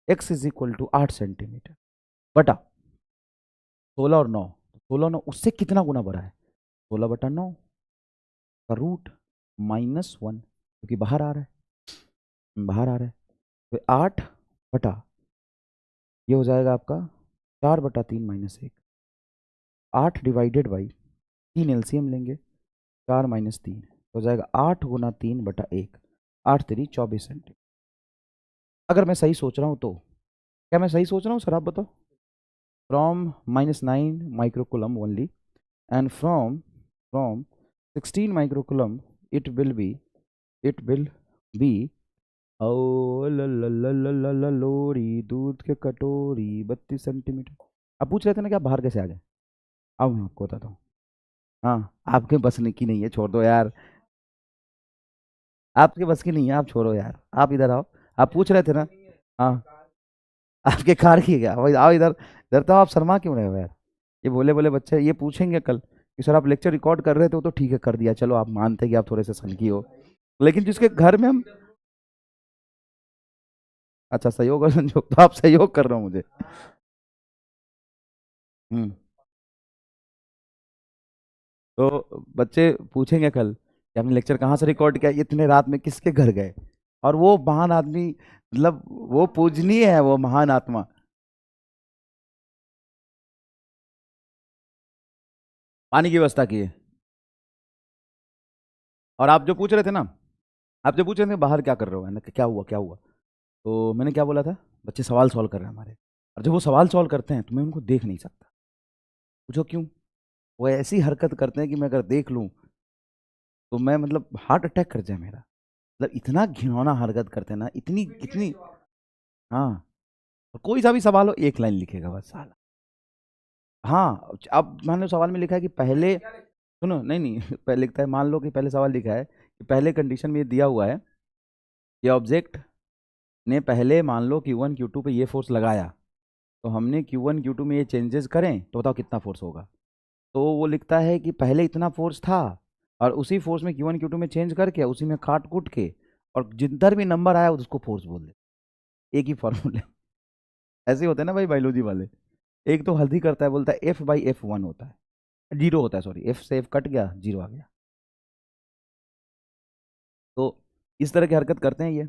X is equal to 8 centimetre बटा 16 और 9, 16 9 उससे कितना गुना बड़ा है? 16/9 का रूट -1, क्योंकि बाहर आ रहा है, बाहर आ रहा है। तो 8 बटा, ये हो जाएगा आपका 4/3 - 1। 8 डिवाइडेड बाई 3 एलसीएम लेंगे, 4 - 3 हो जाएगा 8 × 3/1। 8×3 = 24 सेंटीमीटर। अगर मैं सही सोच रहा हूँ तो, क्या मैं सही सोच रहा हूँ सर, आप बताओ? From -9 microcoulomb only, and from 16 microcoulomb it will be, it will be ओ लोरी दूध के कटोरी 32 सेंटीमीटर। अब पूछ रहे थे ना कि आप बाहर कैसे आ गए? अब मैं आपको बताता हूँ। हाँ, आपके बस की नहीं है, छोड़ दो यार। आपके बस की नहीं है, आप छोड़ो यार, आप इधर आओ। आप पूछ रहे थे ना? हाँ, आपके कार की है क्या? भाई आओ इधर, इधर तो। आप शर्मा क्यों रहे हो यार? ये बोले बोले बच्चे ये पूछेंगे कल कि सर आप लेक्चर रिकॉर्ड कर रहे थे, वो तो ठीक है कर दिया, चलो आप मानते कि आप थोड़े से सनकी हो, लेकिन जिसके घर में हम, अच्छा सहयोग और संयोग, तो आप सहयोग कर रहे हो मुझे। हम्म। तो बच्चे पूछेंगे कल कि आपने लेक्चर कहाँ से रिकॉर्ड किया, इतने रात में किसके घर गए? और वो महान आदमी, मतलब वो पूजनीय है, वो महान आत्मा। पानी की व्यवस्था की है। और आप जो पूछ रहे थे ना, आप जो पूछ रहे थे बाहर क्या कर रहे हो, है ना, क्या हुआ क्या हुआ, तो मैंने क्या बोला था? बच्चे सवाल सॉल्व कर रहे हैं हमारे, और जब वो सवाल सॉल्व करते हैं तो मैं उनको देख नहीं सकता। पूछो क्यों? वो ऐसी हरकत करते हैं कि मैं अगर देख लूं तो मैं, मतलब हार्ट अटैक कर जाए मेरा। मतलब इतना घिनौना हरकत करते हैं ना, इतनी इतनी। हाँ, और कोई सा भी सवाल हो एक लाइन लिखेगा बस साला। हाँ, अब मान लो सवाल में लिखा है कि पहले, सुनो, नहीं नहीं पहले लिखता है, मान लो कि पहले सवाल लिखा है कि पहले कंडीशन में ये दिया हुआ है, ये ऑब्जेक्ट ने पहले मान लो Q1 Q2 पे ये फोर्स लगाया, तो हमने Q1 Q2 में ये चेंजेस करें तो बताओ कितना फोर्स होगा? तो वो लिखता है कि पहले इतना फोर्स था, और उसी फोर्स में Q1 Q2 में चेंज करके उसी में काट कूट के, और जिधर भी नंबर आया उसको फोर्स बोल दे। एक ही फॉर्मूले ऐसे होते हैं ना भाई बायोलॉजी वाले। एक तो हल्दी करता है, बोलता है F/F1 होता है, जीरो होता है, सॉरी, F से F कट गया, जीरो आ गया। तो इस तरह की हरकत करते हैं ये।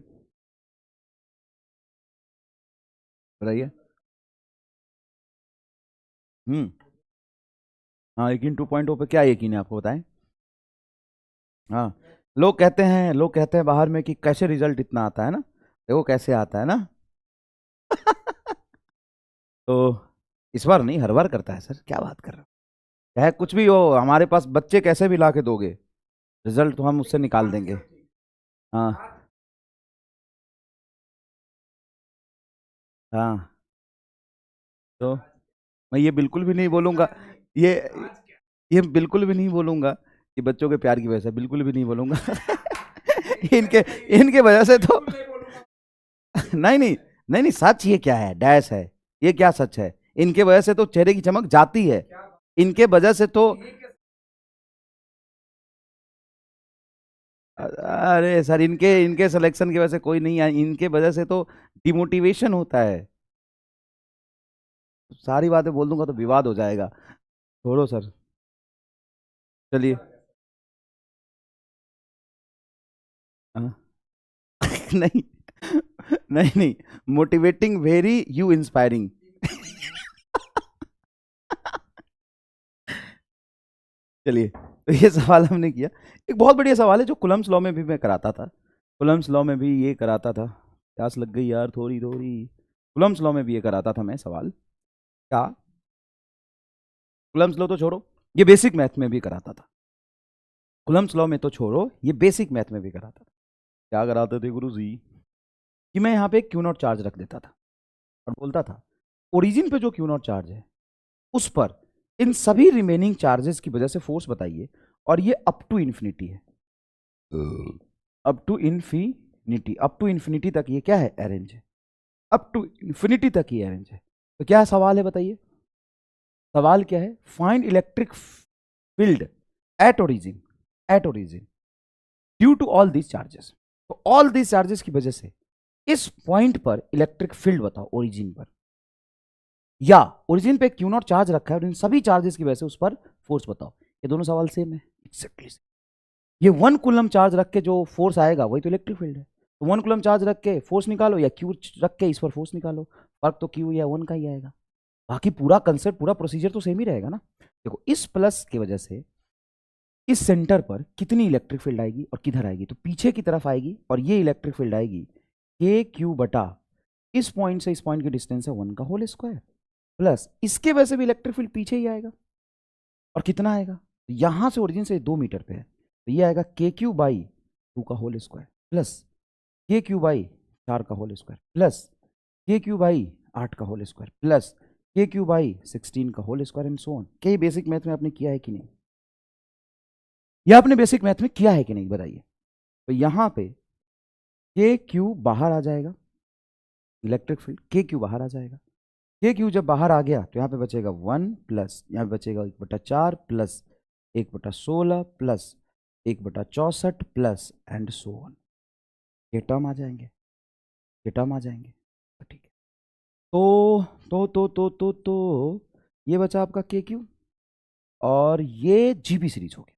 बताइए। हम्म। हाँ, यकीन 2.0 पे क्या यकीन है आपको, बताएं? हाँ, लोग कहते हैं बाहर में कि कैसे रिजल्ट इतना आता है ना, देखो कैसे आता है ना। तो इस बार नहीं, हर बार करता है सर, क्या बात कर रहे हो? चाहे कुछ भी हो, हमारे पास बच्चे कैसे भी ला के दोगे, रिजल्ट तो हम उससे निकाल देंगे। हाँ। हाँ, तो मैं ये बिल्कुल भी नहीं बोलूंगा, ये ये बिल्कुल भी नहीं बोलूंगा कि बच्चों के प्यार की वजह से, बिल्कुल भी नहीं बोलूंगा। इनके इनके वजह से तो नहीं नहीं, नहीं नहीं, सच ये क्या है, डैश है, ये क्या सच है? इनके वजह से तो चेहरे की चमक जाती है, इनके वजह से तो। अरे सर, इनके इनके सिलेक्शन की वजह से कोई नहीं है, इनके वजह से तो डिमोटिवेशन होता है। सारी बातें बोल दूंगा तो विवाद हो जाएगा, छोड़ो सर। चलिए। हाँ। नहीं, नहीं नहीं, मोटिवेटिंग वेरी, यू इंस्पायरिंग। चलिए, तो ये सवाल हमने किया। एक बहुत बढ़िया सवाल है जो कुलम्स लॉ में भी मैं कराता था, कुलम्स लॉ में भी ये कराता था। प्यास लग गई यार थोड़ी थोड़ी। कुलम्स लॉ में भी ये कराता था मैं सवाल। क्या? कुलम्स लॉ तो छोड़ो, ये बेसिक मैथ में भी कराता था। कुलम्स लॉ में तो छोड़ो, ये बेसिक मैथ में भी कराता था। क्या कराते थे गुरुजी कि मैं यहाँ पे क्यू नॉट चार्ज रख देता था और बोलता था ओरिजिन पे जो क्यू नॉट चार्ज है उस पर इन सभी रिमेनिंग चार्जेस की वजह से फोर्स बताइए, और ये अप टू इन्फिनिटी है, up to infinity, up to infinity तक ये क्या है, अरेंज है, अप टू इन्फिनिटी तक ये अरेंज है। तो क्या सवाल है बताइए, सवाल क्या है, find electric field at origin, at origin due to all these charges. तो ऑल दीज चार्जेस की वजह से इस पॉइंट पर इलेक्ट्रिक फील्ड बताओ ओरिजिन पर, या ओरिजिन पे क्यू नॉट चार्ज रखा है और इन सभी चार्जेस की वजह से उस पर फोर्स बताओ। ये दोनों सवाल सेम है एक्जेक्टली। ये 1 कूलम चार्ज रख के जो फोर्स आएगा वही तो इलेक्ट्रिक फील्ड है। तो 1 कूलम चार्ज रख के फोर्स निकालो या क्यू रख के इस पर फोर्स निकालो, फर्क तो क्यू या 1 का ही आएगा। बाकी पूरा कंसेप्ट, पूरा प्रोसीजर तो सेम ही रहेगा ना। देखो इस प्लस की वजह से इस सेंटर पर कितनी इलेक्ट्रिक फील्ड आएगी और किधर आएगी, तो पीछे की तरफ आएगी, और ये इलेक्ट्रिक फील्ड आएगी के क्यू बटा इस पॉइंट से इस पॉइंट की डिस्टेंस है 1 का होल स्क्वायर, प्लस इसके वजह से भी इलेक्ट्रिक फील्ड पीछे ही आएगा। और कितना आएगा, तो यहां से ओरिजिन से 2 मीटर पे है, तो ये आएगा के क्यू बाई 2 का whole square, plus K Q by 4 का whole square, plus K Q by 8 का whole square, plus K Q by 16 का whole square and so on. क्या ये बेसिक मैथ में आपने किया है कि नहीं, यह आपने बेसिक मैथ में किया है कि नहीं बताइए। तो यहां पे के क्यू बाहर आ जाएगा, इलेक्ट्रिक फील्ड के क्यू बाहर आ जाएगा, के क्यू जब बाहर आ गया तो यहाँ पे बचेगा 1 प्लस यहाँ पे बचेगा 1/4 plus 1/16 plus 1/64 plus and so on. ये टर्म आ जाएंगे, ये टर्म आ जाएंगे, तो ठीक है। तो ये बचा आपका के क्यू, और ये जीपी सीरीज हो गया,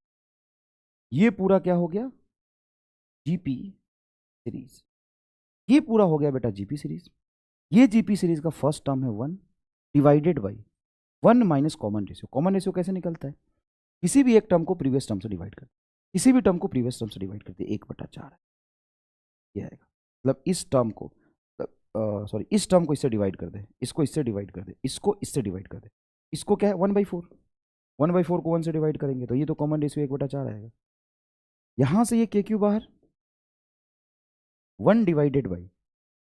ये पूरा क्या हो गया, जीपी सीरीज, ये पूरा हो गया बेटा जीपी सीरीज। ये जीपी सीरीज का फर्स्ट टर्म है 1 divided by 1 minus common ratio. Common ratio कैसे निकलता है, किसी भी एक टर्म को प्रीवियस टर्म से डिवाइड कर, किसी भी टर्म को प्रीवियस टर्म से डिवाइड करते 1/4 है, ये आएगा। मतलब इस टर्म को, सॉरी इस टर्म को इससे डिवाइड कर दे, इसको इससे डिवाइड कर दे, इसको इससे डिवाइड कर दे, इसको क्या है 1/4, 1/4 को 1 से डिवाइड करेंगे तो ये तो कॉमन रेशियो 1/4 आएगा। यहां से ये के क्यू बाहर 1 डिवाइडेड बाई,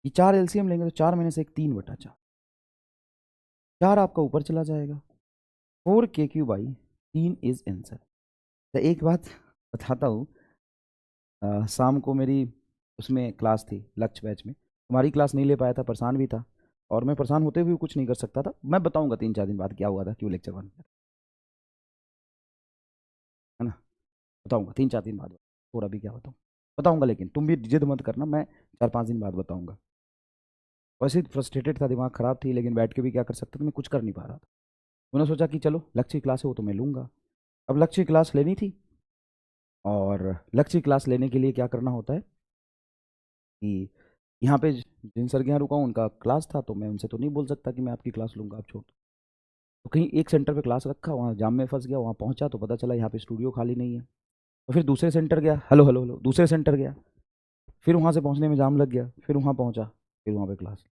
ये 4 एलसीएम लेंगे तो 4 - 1 3/4, 4 आपका ऊपर चला जाएगा, 4 के क्यू बाई 3 इज आंसर। तो एक बात बताता हूँ, शाम को मेरी उसमें क्लास थी लक्ष्य बैच में, तुम्हारी क्लास नहीं ले पाया था, परेशान भी था, और मैं परेशान होते हुए कुछ नहीं कर सकता था। मैं बताऊंगा 3-4 दिन बाद क्या हुआ था, क्यों लेक्चर बंद किया, है ना, बताऊंगा 3-4 दिन बाद, थोड़ा भी क्या बताऊंगा, लेकिन तुम भी जिद मत करना, मैं 4-5 दिन बाद बताऊंगा। वैसे फ्रस्ट्रेटेड था, दिमाग खराब थी, लेकिन बैठ के भी क्या कर सकता था, मैं कुछ कर नहीं पा रहा था। मैंने सोचा कि चलो लक्ष्य की क्लास है वो तो मैं लूँगा। अब लक्ष्य की क्लास लेनी थी, और लक्ष्य की क्लास लेने के लिए क्या करना होता है कि यहाँ पे जिन सर के यहाँ रुका हूँ उनका क्लास था, तो मैं उनसे तो नहीं बोल सकता कि मैं आपकी क्लास लूँगा, आप छोड़। तो कहीं एक सेंटर पे क्लास रखा, वहाँ जाम में फंस गया, वहाँ पहुँचा तो पता चला यहाँ पे स्टूडियो खाली नहीं है। तो फिर दूसरे सेंटर गया, हेलो हेलो हेलो, दूसरे सेंटर गया, फिर वहाँ से पहुँचने में जाम लग गया, फिर वहाँ पहुँचा, फिर वहाँ पे क्लास।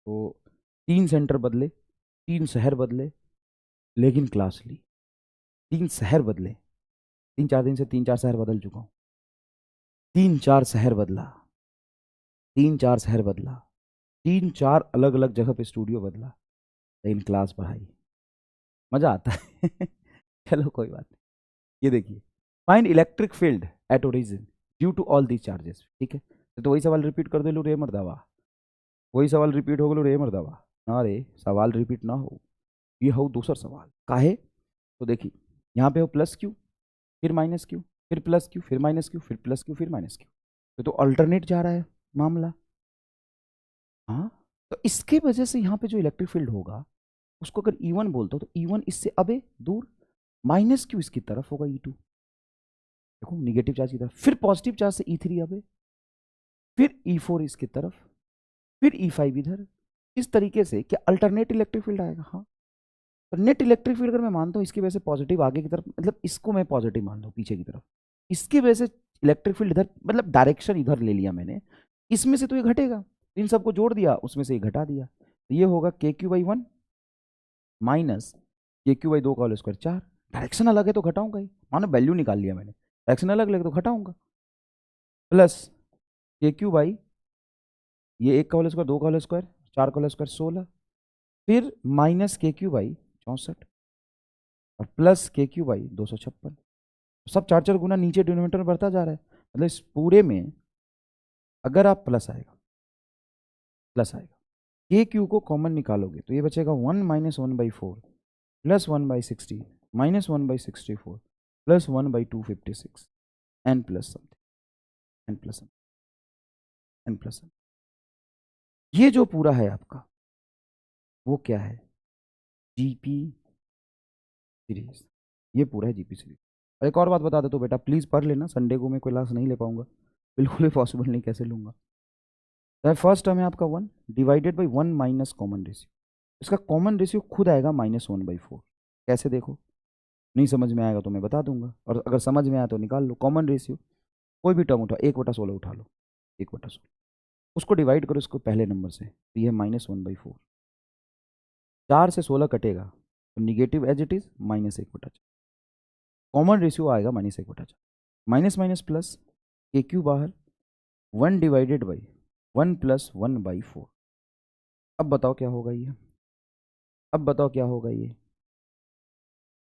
तो 3 सेंटर बदले, 3 शहर बदले, लेकिन क्लास ली। 3 शहर बदले, 3-4 दिन से 3-4 शहर बदल चुका हूँ, 3-4 शहर बदला, 3-4 शहर बदला, 3-4 अलग अलग जगह पे स्टूडियो बदला, लेकिन क्लास पढ़ाई, मजा आता है। चलो कोई बात नहीं। ये देखिए, find electric field at origin due to all these charges, ठीक है। तो वही सवाल रिपीट कर दे लो रे मर्दावा, वही सवाल रिपीट हो गलो रे मर्दावा, ना रे सवाल रिपीट ना हो, ये हो दूसरा सवाल काहे। तो देखिए यहाँ पे हो प्लस क्यू, फिर माइनस क्यू, फिर प्लस क्यू, फिर माइनस क्यू, फिर प्लस क्यू, फिर माइनस क्यू, तो अल्टरनेट जा रहा है मामला। हाँ, तो इसके वजह से यहाँ पे जो इलेक्ट्रिक फील्ड होगा उसको अगर E1 बोलते हो तो E1 इससे अबे दूर, माइनस क्यू इसकी तरफ होगा E2, देखो निगेटिव चार्ज की तरफ, फिर पॉजिटिव चार्ज से E3 अबे, फिर E4 इसकी तरफ, फिर E5 इधर। इस तरीके से क्या अल्टरनेट इलेक्ट्रिक फील्ड आएगा। हाँ, तो नेट इलेक्ट्रिक फील्ड अगर मैं मानता हूँ इसकी वजह से पॉजिटिव आगे की तरफ, मतलब इसको मैं पॉजिटिव मान लूँ पीछे की तरफ, इसकी वजह से इलेक्ट्रिक फील्ड इधर, मतलब डायरेक्शन इधर ले लिया मैंने, इसमें से तो ये घटेगा, इन सबको जोड़ दिया, उसमें से ये घटा दिया, तो ये होगा के क्यू बाई 1 माइनस के क्यू बाई 2 का होल स्क्वायर 4, डायरेक्शन अलग है तो घटाऊंगा ही, मानो वैल्यू निकाल लिया मैंने, डायरेक्शन अलग लगे तो घटाऊंगा। प्लस के क्यू बाई ये 1 का होल स्क्वायर, 2 का होल स्क्वायर, 4 का होल स्क्वायर 16, फिर माइनस के क्यू बाई 64 और प्लस के क्यू बाई 256। सब 4 4 गुना नीचे डिनोमिनेटर में बढ़ता जा रहा है, मतलब इस पूरे में अगर आप प्लस आएगा के क्यू को कॉमन निकालोगे तो ये बचेगा 1 - 1/4 plus 1/16 minus 1/64 plus 1/256 n plus something n plus n plus. ये जो पूरा है आपका वो क्या है, जीपी सीरीज, ये पूरा है जीपी सीरीज। और एक और बात बता देता हूँ बेटा, प्लीज़ पढ़ लेना, संडे को मैं क्लास नहीं ले पाऊंगा, बिल्कुल भी पॉसिबल नहीं, कैसे लूंगा। तो फर्स्ट टर्म है आपका 1 divided by 1 minus common ratio, इसका कॉमन रेशियो खुद आएगा -1/4। कैसे देखो, नहीं समझ में आएगा तो मैं बता दूंगा, और अगर समझ में आया तो निकाल लो। कॉमन रेशियो कोई भी टर्म उठा, 1/16 उठा लो, 1/16 उसको डिवाइड करो इसको पहले नंबर से, तो ये है -1/4। 4 से 16 कटेगा तो negative edge it is -1/4। Common ratio आएगा -1/4, minus minus plus, K Q बाहर, 1 डिवाइडेड बाई 1 प्लस 1/4। अब बताओ क्या होगा ये, अब बताओ क्या होगा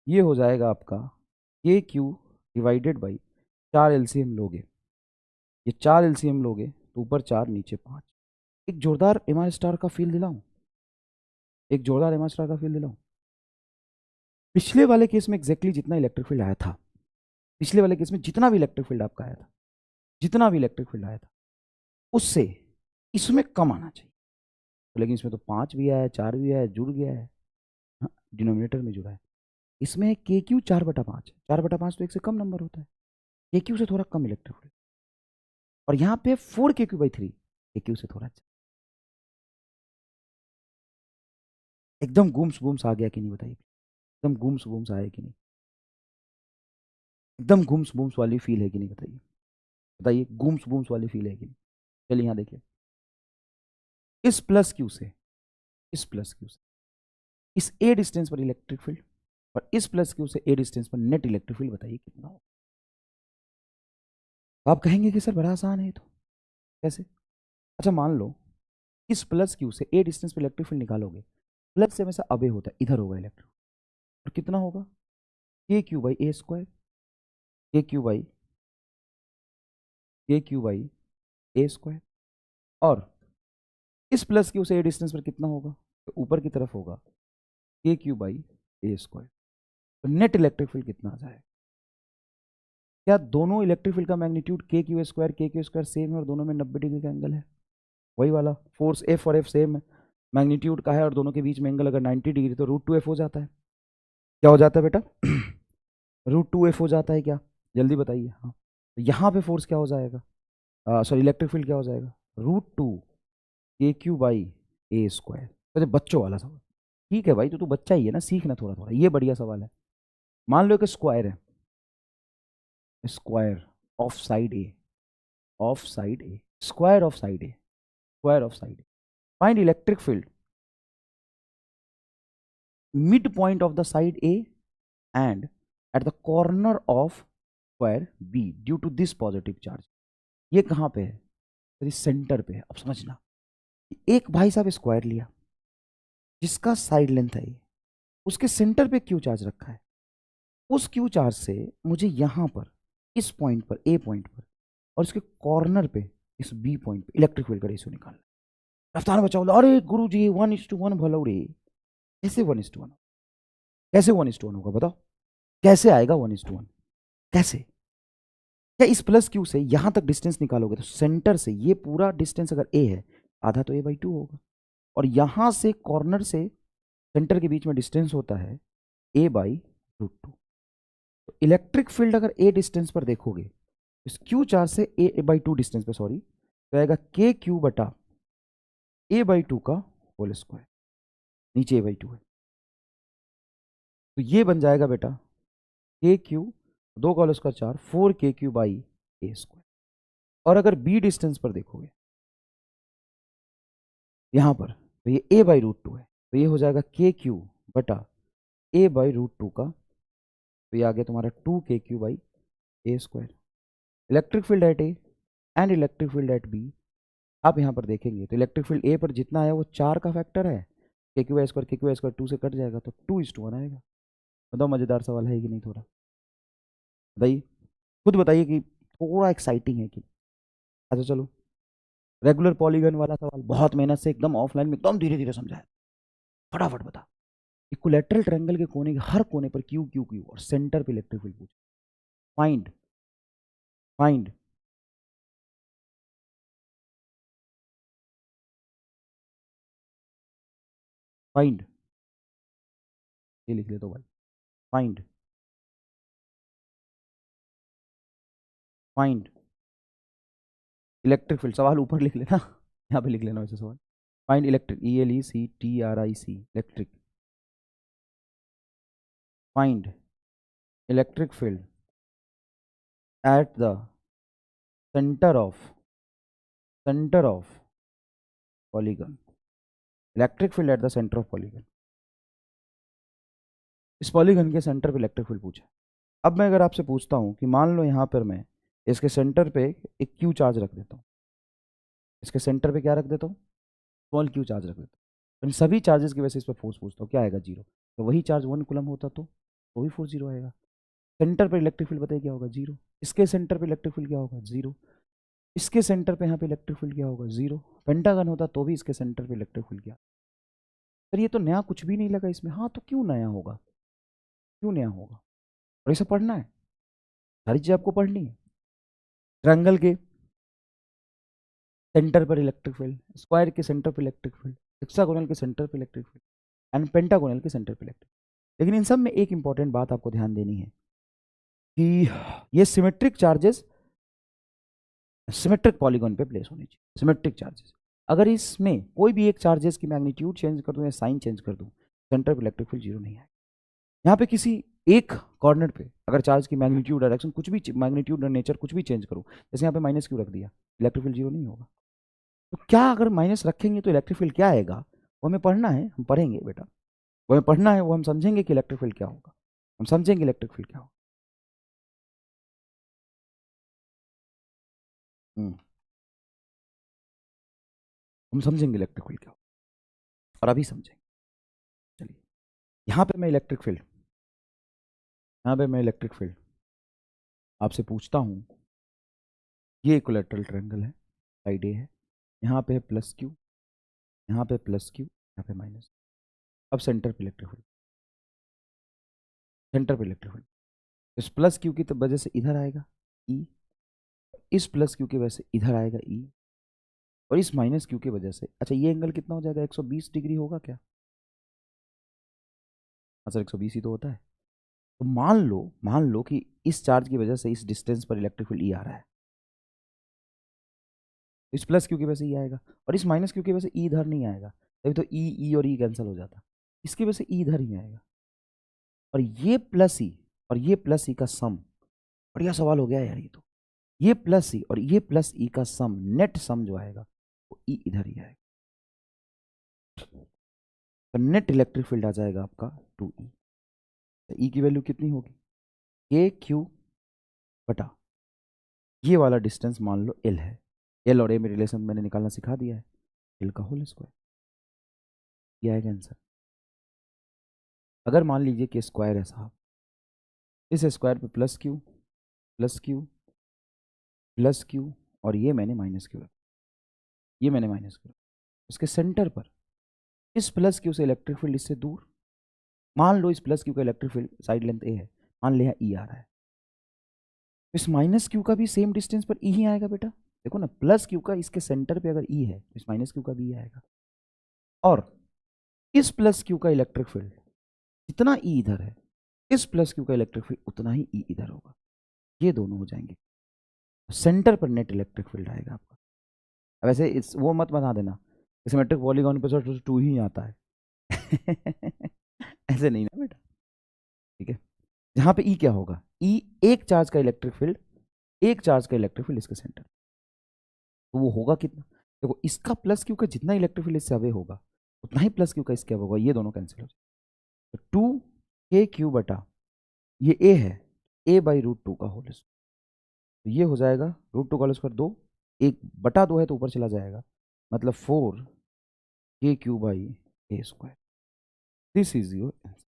ये हो जाएगा आपका के क्यू डिवाइडेड बाई 4 एलसीएम लोगे, ये 4 एलसीएम लोगे तो ऊपर 4 नीचे 5। एक जोरदार एमआर स्टार का फील दिलाऊं, एक जोरदार एमआर स्टार का फील दिलाऊं। पिछले वाले केस में एग्जैक्टली जितना इलेक्ट्रिक फील्ड आया था, पिछले वाले केस में जितना भी इलेक्ट्रिक फील्ड आपका आया था, जितना भी इलेक्ट्रिक फील्ड आया था उससे इसमें कम आना चाहिए, तो लेकिन इसमें तो 5 भी आया है, 4 भी आया है, जुड़ गया है, हाँ, डिनोमिनेटर में जुड़ा है। इसमें है के क्यू 4/5, 4/5 तो एक से कम नंबर होता है, के क्यू से थोड़ा कम इलेक्ट्रिक फील्ड। और यहाँ पे 4 KQ/3, के क्यू से थोड़ा अच्छा। एकदम गुम्स गुम्स आ गया कि नहीं बताइए, एकदम गुम्स गुम्स आया कि नहीं, एकदम गुम्स गुम्स वाली फील है कि नहीं बताइए, बताइए गुम्स गुम्स वाली फील है कि नहीं। चलिए यहाँ देखिए, इस प्लस क्यू से, इस प्लस क्यू से इस ए डिस्टेंस पर इलेक्ट्रिक फील्ड और इस प्लस क्यू से ए डिस्टेंस पर नेट इलेक्ट्रिक फील्ड बताइए कितना होगा। तो आप कहेंगे कि सर बड़ा आसान है तो, कैसे? अच्छा मान लो इस प्लस क्यू से ए डिस्टेंस पर इलेक्ट्रिक फील्ड निकालोगे, प्लस से हमेशा अबे होता है, इधर होगा इलेक्ट्रिक, और कितना होगा, के क्यू बाई ए स्क्वायर, के क्यू बाई ए स्क्वायर। और इस प्लस क्यू से ए डिस्टेंस पर कितना होगा, तो ऊपर की तरफ होगा के क्यू बाई ए स्क्वायर। तो नेट इलेक्ट्रिक फील्ड कितना आ जाएगा? क्या दोनों इलेक्ट्रिक फील्ड का मैग्नीट्यूड के क्यू स्क्वायर सेम है और दोनों में 90 डिग्री का एंगल है? वही वाला फोर्स एफ और एफ सेम है, मैग्नीट्यूड का है और दोनों के बीच में एंगल अगर 90 डिग्री तो √2F हो जाता है। क्या हो जाता है बेटा? √2F हो जाता है क्या? जल्दी बताइए। हाँ, तो यहाँ पे फोर्स क्या हो जाएगा, सॉरी इलेक्ट्रिक फील्ड क्या हो जाएगा, √2 KQ/A²। तो बच्चों वाला सवाल, ठीक है भाई, तो तू बच्चा ही है ना, सीखना थोड़ा थोड़ा, ये बढ़िया सवाल है। मान लो कि स्क्वायर है, square of side A, of side A, square of side A, square of side A, find electric field mid point of the side A and at the corner of square B due to this positive charge. ये कहां पे है, तो सेंटर पे है। अब समझना, एक भाई साहब स्क्वायर लिया जिसका साइड लेंथ है ये, उसके सेंटर पे क्यू चार्ज रखा है, उस क्यू चार्ज से मुझे यहां पर इस पॉइंट पर ए पॉइंट पर और इसके कॉर्नर पे इस बी पॉइंट पे इलेक्ट्रिक फील्ड का रेशियो निकालना। रफ्तार बचाओ, अरे गुरु जी 1:1 भलो रे, कैसे 1:1, कैसे 1:1 होगा बताओ, कैसे आएगा 1:1, कैसे? क्या इस प्लस क्यू से यहां तक डिस्टेंस निकालोगे तो सेंटर से ये पूरा डिस्टेंस अगर ए है, आधा तो a/2 होगा, और यहां से कॉर्नर से सेंटर के बीच में डिस्टेंस होता है a/√2। तो इलेक्ट्रिक फील्ड अगर ए डिस्टेंस पर देखोगे, इस क्यू चार्ज से a/2 डिस्टेंस पे, सॉरी, तो आएगा KQ/A/2 का होल स्क्वायर, नीचे a/2 है, तो ये बन जाएगा बेटा KQ, 2 का होल स्क्वायर 4, 4KQ/A²। और अगर बी डिस्टेंस पर देखोगे यहां पर, तो ये a/√2 है, तो ये हो जाएगा KQ/A/√2 का तो ये आ गया तुम्हारा 2kq by A square. Electric field at A and electric field at B, आप यहाँ पर देखेंगे तो इलेक्ट्रिक फील्ड ए पर जितना आया वो 4 का फैक्टर है, के क्यू स्क्वायर 2 से कट जाएगा तो 2:1 आएगा। बताओ मज़ेदार सवाल है कि नहीं? थोड़ा बताइए, खुद बताइए कि थोड़ा एक्साइटिंग है कि। अच्छा चलो, रेगुलर पॉलीगन वाला सवाल बहुत मेहनत से एकदम ऑफलाइन में एकदम धीरे धीरे समझाया, फटाफट बता। इक्विलैटरल ट्रायंगल के कोने के हर कोने पर क्यू क्यू क्यू और सेंटर पे इलेक्ट्रिक फील्ड पूछा। फाइंड फाइंड फाइंड, ये लिख ले तो भाई, फाइंड फाइंड इलेक्ट्रिक फील्ड। सवाल ऊपर लिख लेना, यहाँ पे लिख लेना वैसे सवाल। Find electric, ELECTRIC electric, find electric field at the centre of polygon, electric field at the centre of polygon. इस पॉलीगन के सेंटर पे इलेक्ट्रिक फील्ड पूछा। अब मैं अगर आपसे पूछता हूँ कि मान लो यहाँ पर मैं इसके सेंटर पे एक क्यू चार्ज रख देता हूँ, इसके सेंटर पे क्या रख देता हूँ? स्मॉल क्यू चार्ज रख देता हूँ। इन सभी चार्जेस की वजह से इस पर फोर्स पूछता हूँ, क्या आएगा? 0। तो वही चार्ज 1 कूलम होता तो भी फोर्स 0 आएगा। सेंटर पर इलेक्ट्रिक फील्ड बताइए क्या होगा? 0। इसके सेंटर पे इलेक्ट्रिक फील्ड क्या होगा? 0। इसके सेंटर पे यहाँ पे इलेक्ट्रिक फील्ड क्या होगा? 0। पेंटागन होता तो भी इसके सेंटर पे इलेक्ट्रिक फील्ड क्या? पर ये तो नया कुछ भी नहीं लगा इसमें। हाँ तो क्यों नया होगा? क्यों नया होगा? और इसे पढ़ना है, सारी चीज़ आपको पढ़नी है। ट्रायंगल के सेंटर पर इलेक्ट्रिक फील्ड, स्क्वायर के सेंटर पर इलेक्ट्रिक फील्ड, हेक्सागोनल के सेंटर पर इलेक्ट्रिक फील्ड एंड पेंटागोनल के सेंटर पर इलेक्ट्रिक। लेकिन इन सब में एक इंपॉर्टेंट बात आपको ध्यान देनी है कि ये सिमेट्रिक चार्जेस सिमेट्रिक पॉलीगन पे प्लेस होनी चाहिए। सिमेट्रिक चार्जेस, अगर इसमें कोई भी एक चार्जेस की मैग्नीट्यूड चेंज कर दूं या साइन चेंज कर दूं, सेंटर पर इलेक्ट्रिक फील्ड 0 नहीं आएगा। यहाँ पे किसी एक कॉर्नर पे अगर चार्ज की मैग्नीट्यूड डायरेक्शन कुछ भी, मैग्नीट्यूड और नेचर कुछ भी चेंज करूँ, जैसे यहाँ पे माइनस क्यू रख दिया, इलेक्ट्रिक फील्ड 0 नहीं होगा। तो क्या अगर माइनस रखेंगे तो इलेक्ट्रिक फील्ड क्या आएगा? वो हमें पढ़ना है, हम पढ़ेंगे बेटा, वो हमें पढ़ना है, वो हम समझेंगे कि इलेक्ट्रिक फील्ड क्या होगा, हम समझेंगे इलेक्ट्रिक फील्ड क्या होगा। हम समझेंगे इलेक्ट्रिक फील्ड क्या होगा और अभी समझेंगे। चलिए, यहाँ पे मैं इलेक्ट्रिक फील्ड, आपसे पूछता हूँ, ये इक्विलैटरल ट्रायंगल है, साइड ए है, यहाँ पे है प्लस क्यू, यहाँ पे प्लस क्यू, यहाँ पे माइनस। अब सेंटर पे इलेक्ट्रिक फील्ड, इस प्लस क्यू की तो वजह से इधर आएगा ई, इस प्लस क्यू की वजह से इधर आएगा ई, और इस माइनस क्यू की वजह से, अच्छा ये एंगल कितना हो जाएगा? 120 डिग्री होगा क्या? सर 120 ही तो होता है। तो मान लो कि इस चार्ज की वजह से इस डिस्टेंस पर इलेक्ट्रिक फील्ड ई आ रहा है, इस प्लस क्यू की वजह से ई आएगा, और इस माइनस क्यू की वजह से ई इधर नहीं आएगा, तभी तो ई और ई कैंसिल हो जाता, इसकी वजह से ई इधर ही आएगा। और ये प्लस ई और ये प्लस ई का सम, बढ़िया सवाल हो गया यार ये तो, ये प्लस ई और ये प्लस ई का सम, नेट सम जो आएगा वो ई इधर ही आएगा। तो नेट इलेक्ट्रिक फील्ड आ जाएगा आपका 2E। तो ई की वैल्यू कितनी होगी? के क्यू बटा ये वाला डिस्टेंस मान लो एल है, एल और ए में रिलेशन मैंने निकालना सिखा दिया है, एल का होल स्क्वायर, ये आएगा आंसर। अगर मान लीजिए कि स्क्वायर है साहब, इस स्क्वायर पे plus Q plus Q plus Q और ये मैंने माइनस क्यू रखा, ये मैंने माइनस क्यू, इसके सेंटर पर इस प्लस क्यू से इलेक्ट्रिक फील्ड इससे दूर, मान लो इस प्लस क्यू का इलेक्ट्रिक फील्ड साइड लेंथ ए है, मान लिया ई आ रहा है, इस माइनस क्यू का भी सेम डिस्टेंस पर ई ही आएगा बेटा। देखो ना, प्लस क्यू का इसके सेंटर पे अगर ई है, इस माइनस क्यू का भी आएगा, और इस प्लस क्यू का इलेक्ट्रिक फील्ड जितना ई इधर है, इस प्लस क्यू का इलेक्ट्रिक फील्ड उतना ही ई इधर होगा, ये दोनों हो जाएंगे, सेंटर पर नेट इलेक्ट्रिक फील्ड आएगा आपका। वैसे इस वो मत बना देना सिमेट्रिक पॉलीगॉन पे तो 2 ही आता है ऐसे नहीं ना बेटा, ठीक है। जहां पे ई क्या होगा? ई एक चार्ज का इलेक्ट्रिक फील्ड, एक चार्ज का इलेक्ट्रिक फील्ड इसके सेंटर, तो वो होगा कितना? देखो, इसका प्लस क्यू का जितना इलेक्ट्रिक फील्ड इससे अवे होगा उतना ही प्लस क्यू का इसके अवे होगा, ये दोनों कैंसिल हो जाए, तो 2 के क्यू बटा ये ए है, ए बाई रूट टू का होल स्क्वायर, तो ये हो जाएगा रूट टू का होल स्क्वायर 2, 1/2 है तो ऊपर चला जाएगा, मतलब 4 k³ by A square. This is your answer,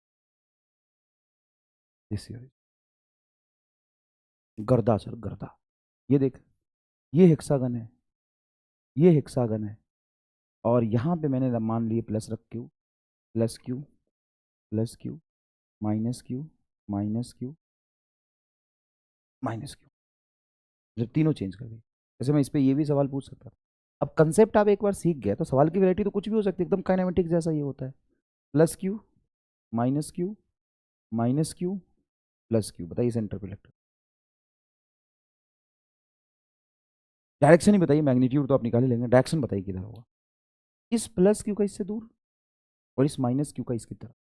this your गर्दा सर गर्दा। ये देख, ये हेक्सागन है, ये हेक्सागन है, और यहाँ पे मैंने मान लिए प्लस रख Q, plus Q, plus Q, minus Q, minus Q, minus Q, जब तीनों चेंज कर दी। जैसे मैं इस पे ये भी सवाल पूछ सकता था। अब कंसेप्ट आप एक बार सीख गए तो सवाल की वैरायटी तो कुछ भी हो सकती है, एकदम काइनेमेटिक जैसा ये होता है। Plus Q, minus Q, minus Q, plus Q, बताइए सेंटर पे इलेक्ट्रिक डायरेक्शन ही बताइए, मैग्नीट्यूड तो आप निकाल ही लेंगे, डायरेक्शन बताइए किधर होगा। इस प्लस क्यू का इससे दूर, और इस माइनस क्यू का इसकी तरफ,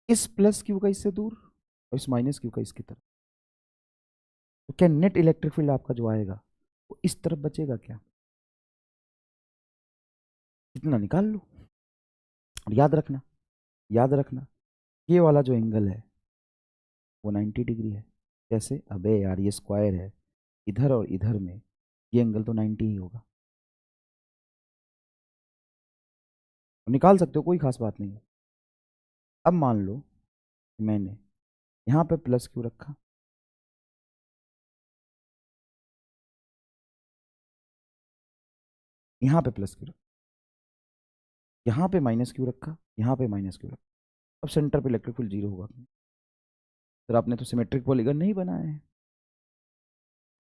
इस प्लस क्यू का इससे दूर, और इस माइनस क्यू का इसकी तरफ। तो क्या नेट इलेक्ट्रिक फील्ड आपका जो आएगा वो इस तरफ बचेगा क्या? इतना निकाल लो। और याद रखना, याद रखना, ये वाला जो एंगल है वो 90 डिग्री है। कैसे? अबे यार ये स्क्वायर है, इधर और इधर में ये एंगल तो 90 ही होगा। निकाल सकते हो, कोई खास बात नहीं है। अब मान लो मैंने यहाँ पे प्लस क्यू रखा, यहाँ पे प्लस क्यू रखा, यहाँ पे माइनस क्यू रखा, यहाँ पे माइनस क्यू रखा। अब सेंटर पे इलेक्ट्रिक फील्ड जीरो होगा। सर आपने तो सिमेट्रिक पॉलीगन नहीं बनाया है,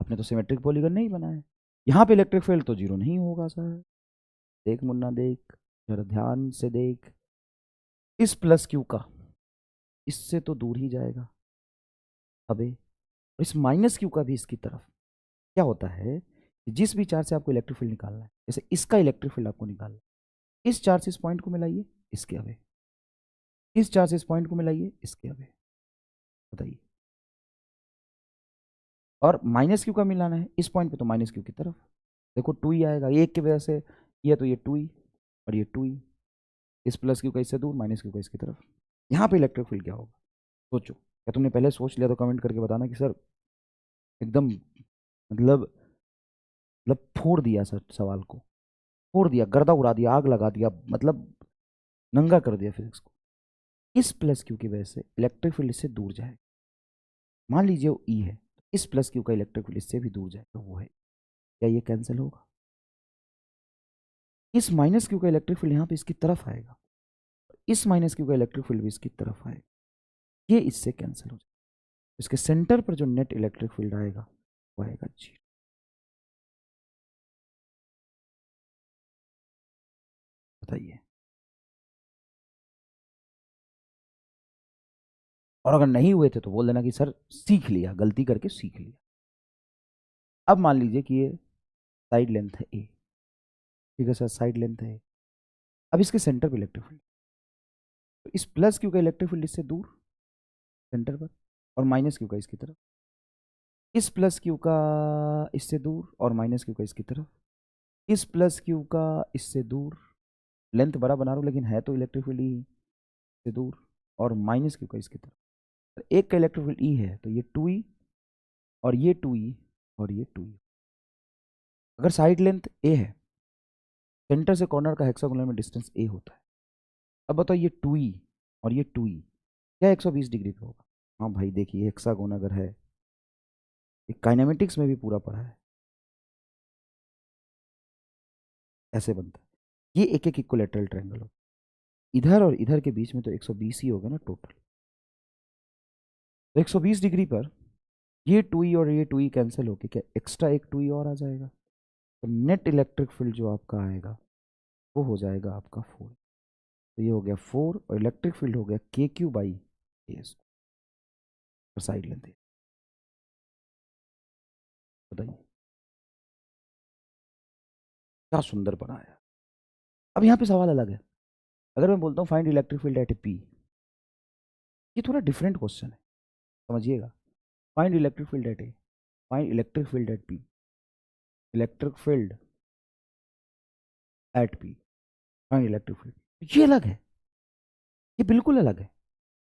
आपने तो सिमेट्रिक पॉलीगन नहीं बनाया है। यहाँ पे इलेक्ट्रिक फील्ड तो जीरो नहीं होगा सर। देख मुन्ना देख, जरा ध्यान से देख, इस प्लस क्यू का इससे तो दूर ही जाएगा। अबे इस माइनस क्यू का भी इसकी तरफ। क्या होता है कि जिस भी चार्ज से आपको इलेक्ट्रिक फील्ड निकालना है, जैसे इसका इलेक्ट्रिक फील्ड आपको निकालना है, इस चार्ज से इस पॉइंट को मिलाइए, इसके अवे, इस चार्ज से इस पॉइंट को मिलाइए, इसके अवे, बताइए। और माइनस क्यू का मिलाना है इस पॉइंट पे, तो माइनस क्यू की तरफ। देखो टू ही आएगा, एक की वजह से ये, तो ये टू ही और ये टू ही, इस प्लस क्यू का इससे दूर, माइनस क्यू का इसकी तरफ। यहाँ पे इलेक्ट्रिक फील्ड क्या होगा सोचो। क्या तुमने पहले सोच लिया तो कमेंट करके बताना कि सर एकदम मतलब फोड़ दिया सर, सवाल को फोड़ दिया, गर्दा उड़ा दिया, आग लगा दिया, मतलब नंगा कर दिया फिजिक्स को। इस प्लस क्यू की वजह से इलेक्ट्रिक फील्ड इससे दूर जाएगा। मान लीजिए वो ई है, इस प्लस क्यू का इलेक्ट्रिक फील्ड इससे भी दूर जाएगा, वो है। क्या ये कैंसिल होगा? इस माइनस क्यू का इलेक्ट्रिक फील्ड यहाँ पे इसकी तरफ आएगा, इस माइनस क्यू का इलेक्ट्रिक फील्ड भी इसकी तरफ आएगा, ये इससे कैंसिल हो जाएगा। इसके सेंटर पर जो नेट इलेक्ट्रिक फील्ड आएगा वो आएगा जीरो। बताइए। और अगर नहीं हुए थे तो बोल देना कि सर सीख लिया, गलती करके सीख लिया। अब मान लीजिए कि ये साइड लेंथ है ए, ठीक है सर, साइड लेंथ है ए। अब इसके सेंटर पे इलेक्ट्रिक फील्ड, तो इस प्लस क्यू का इलेक्ट्रिक फील्ड इससे दूर सेंटर पर, और माइनस क्यू का इसकी तरफ, इस प्लस क्यू का इससे दूर और माइनस क्यू का इसकी तरफ, इस प्लस क्यू का इससे दूर, लेंथ बड़ा बना रहा हूँ लेकिन है तो इलेक्ट्रिक फील्ड ई से दूर, और माइनस क्यू का इसकी तरफ। तो एक का इलेक्ट्रिक फील्ड ई है तो ये टू ई, और ये टू ई, और ये टू ई। अगर साइड लेंथ ए है, सेंटर से कॉर्नर का हेक्सागोनल में डिस्टेंस ए होता है। अब बताओ ये टू ई और ये टू ई क्या 120 डिग्री पे होगा? हाँ भाई देखिए, हेक्सागोन अगर है, ये काइनेमेटिक्स में भी पूरा पढ़ा है, ऐसे बनता है। ये एक एक इक्विलैटरल ट्रायंगल हो, इधर और इधर के बीच में तो 120 ही होगा ना टोटल। तो 120 डिग्री पर ये टू ई और ये टू ई कैंसिल होके क्या एक्स्ट्रा एक टू ई और आ जाएगा, तो नेट इलेक्ट्रिक फील्ड जो आपका आएगा वो हो जाएगा आपका 4। तो ये हो गया 4, और इलेक्ट्रिक फील्ड हो गया KQ/A²। साइड लेंथ है, बताइए क्या सुंदर बनाया। अब यहाँ पे सवाल अलग है। अगर मैं बोलता हूँ find electric field eight P, ये थोड़ा डिफरेंट क्वेश्चन है, समझिएगा। Find electric field at A, find electric field eight P, electric field eight P, find electric field, ये अलग है, ये बिल्कुल अलग है।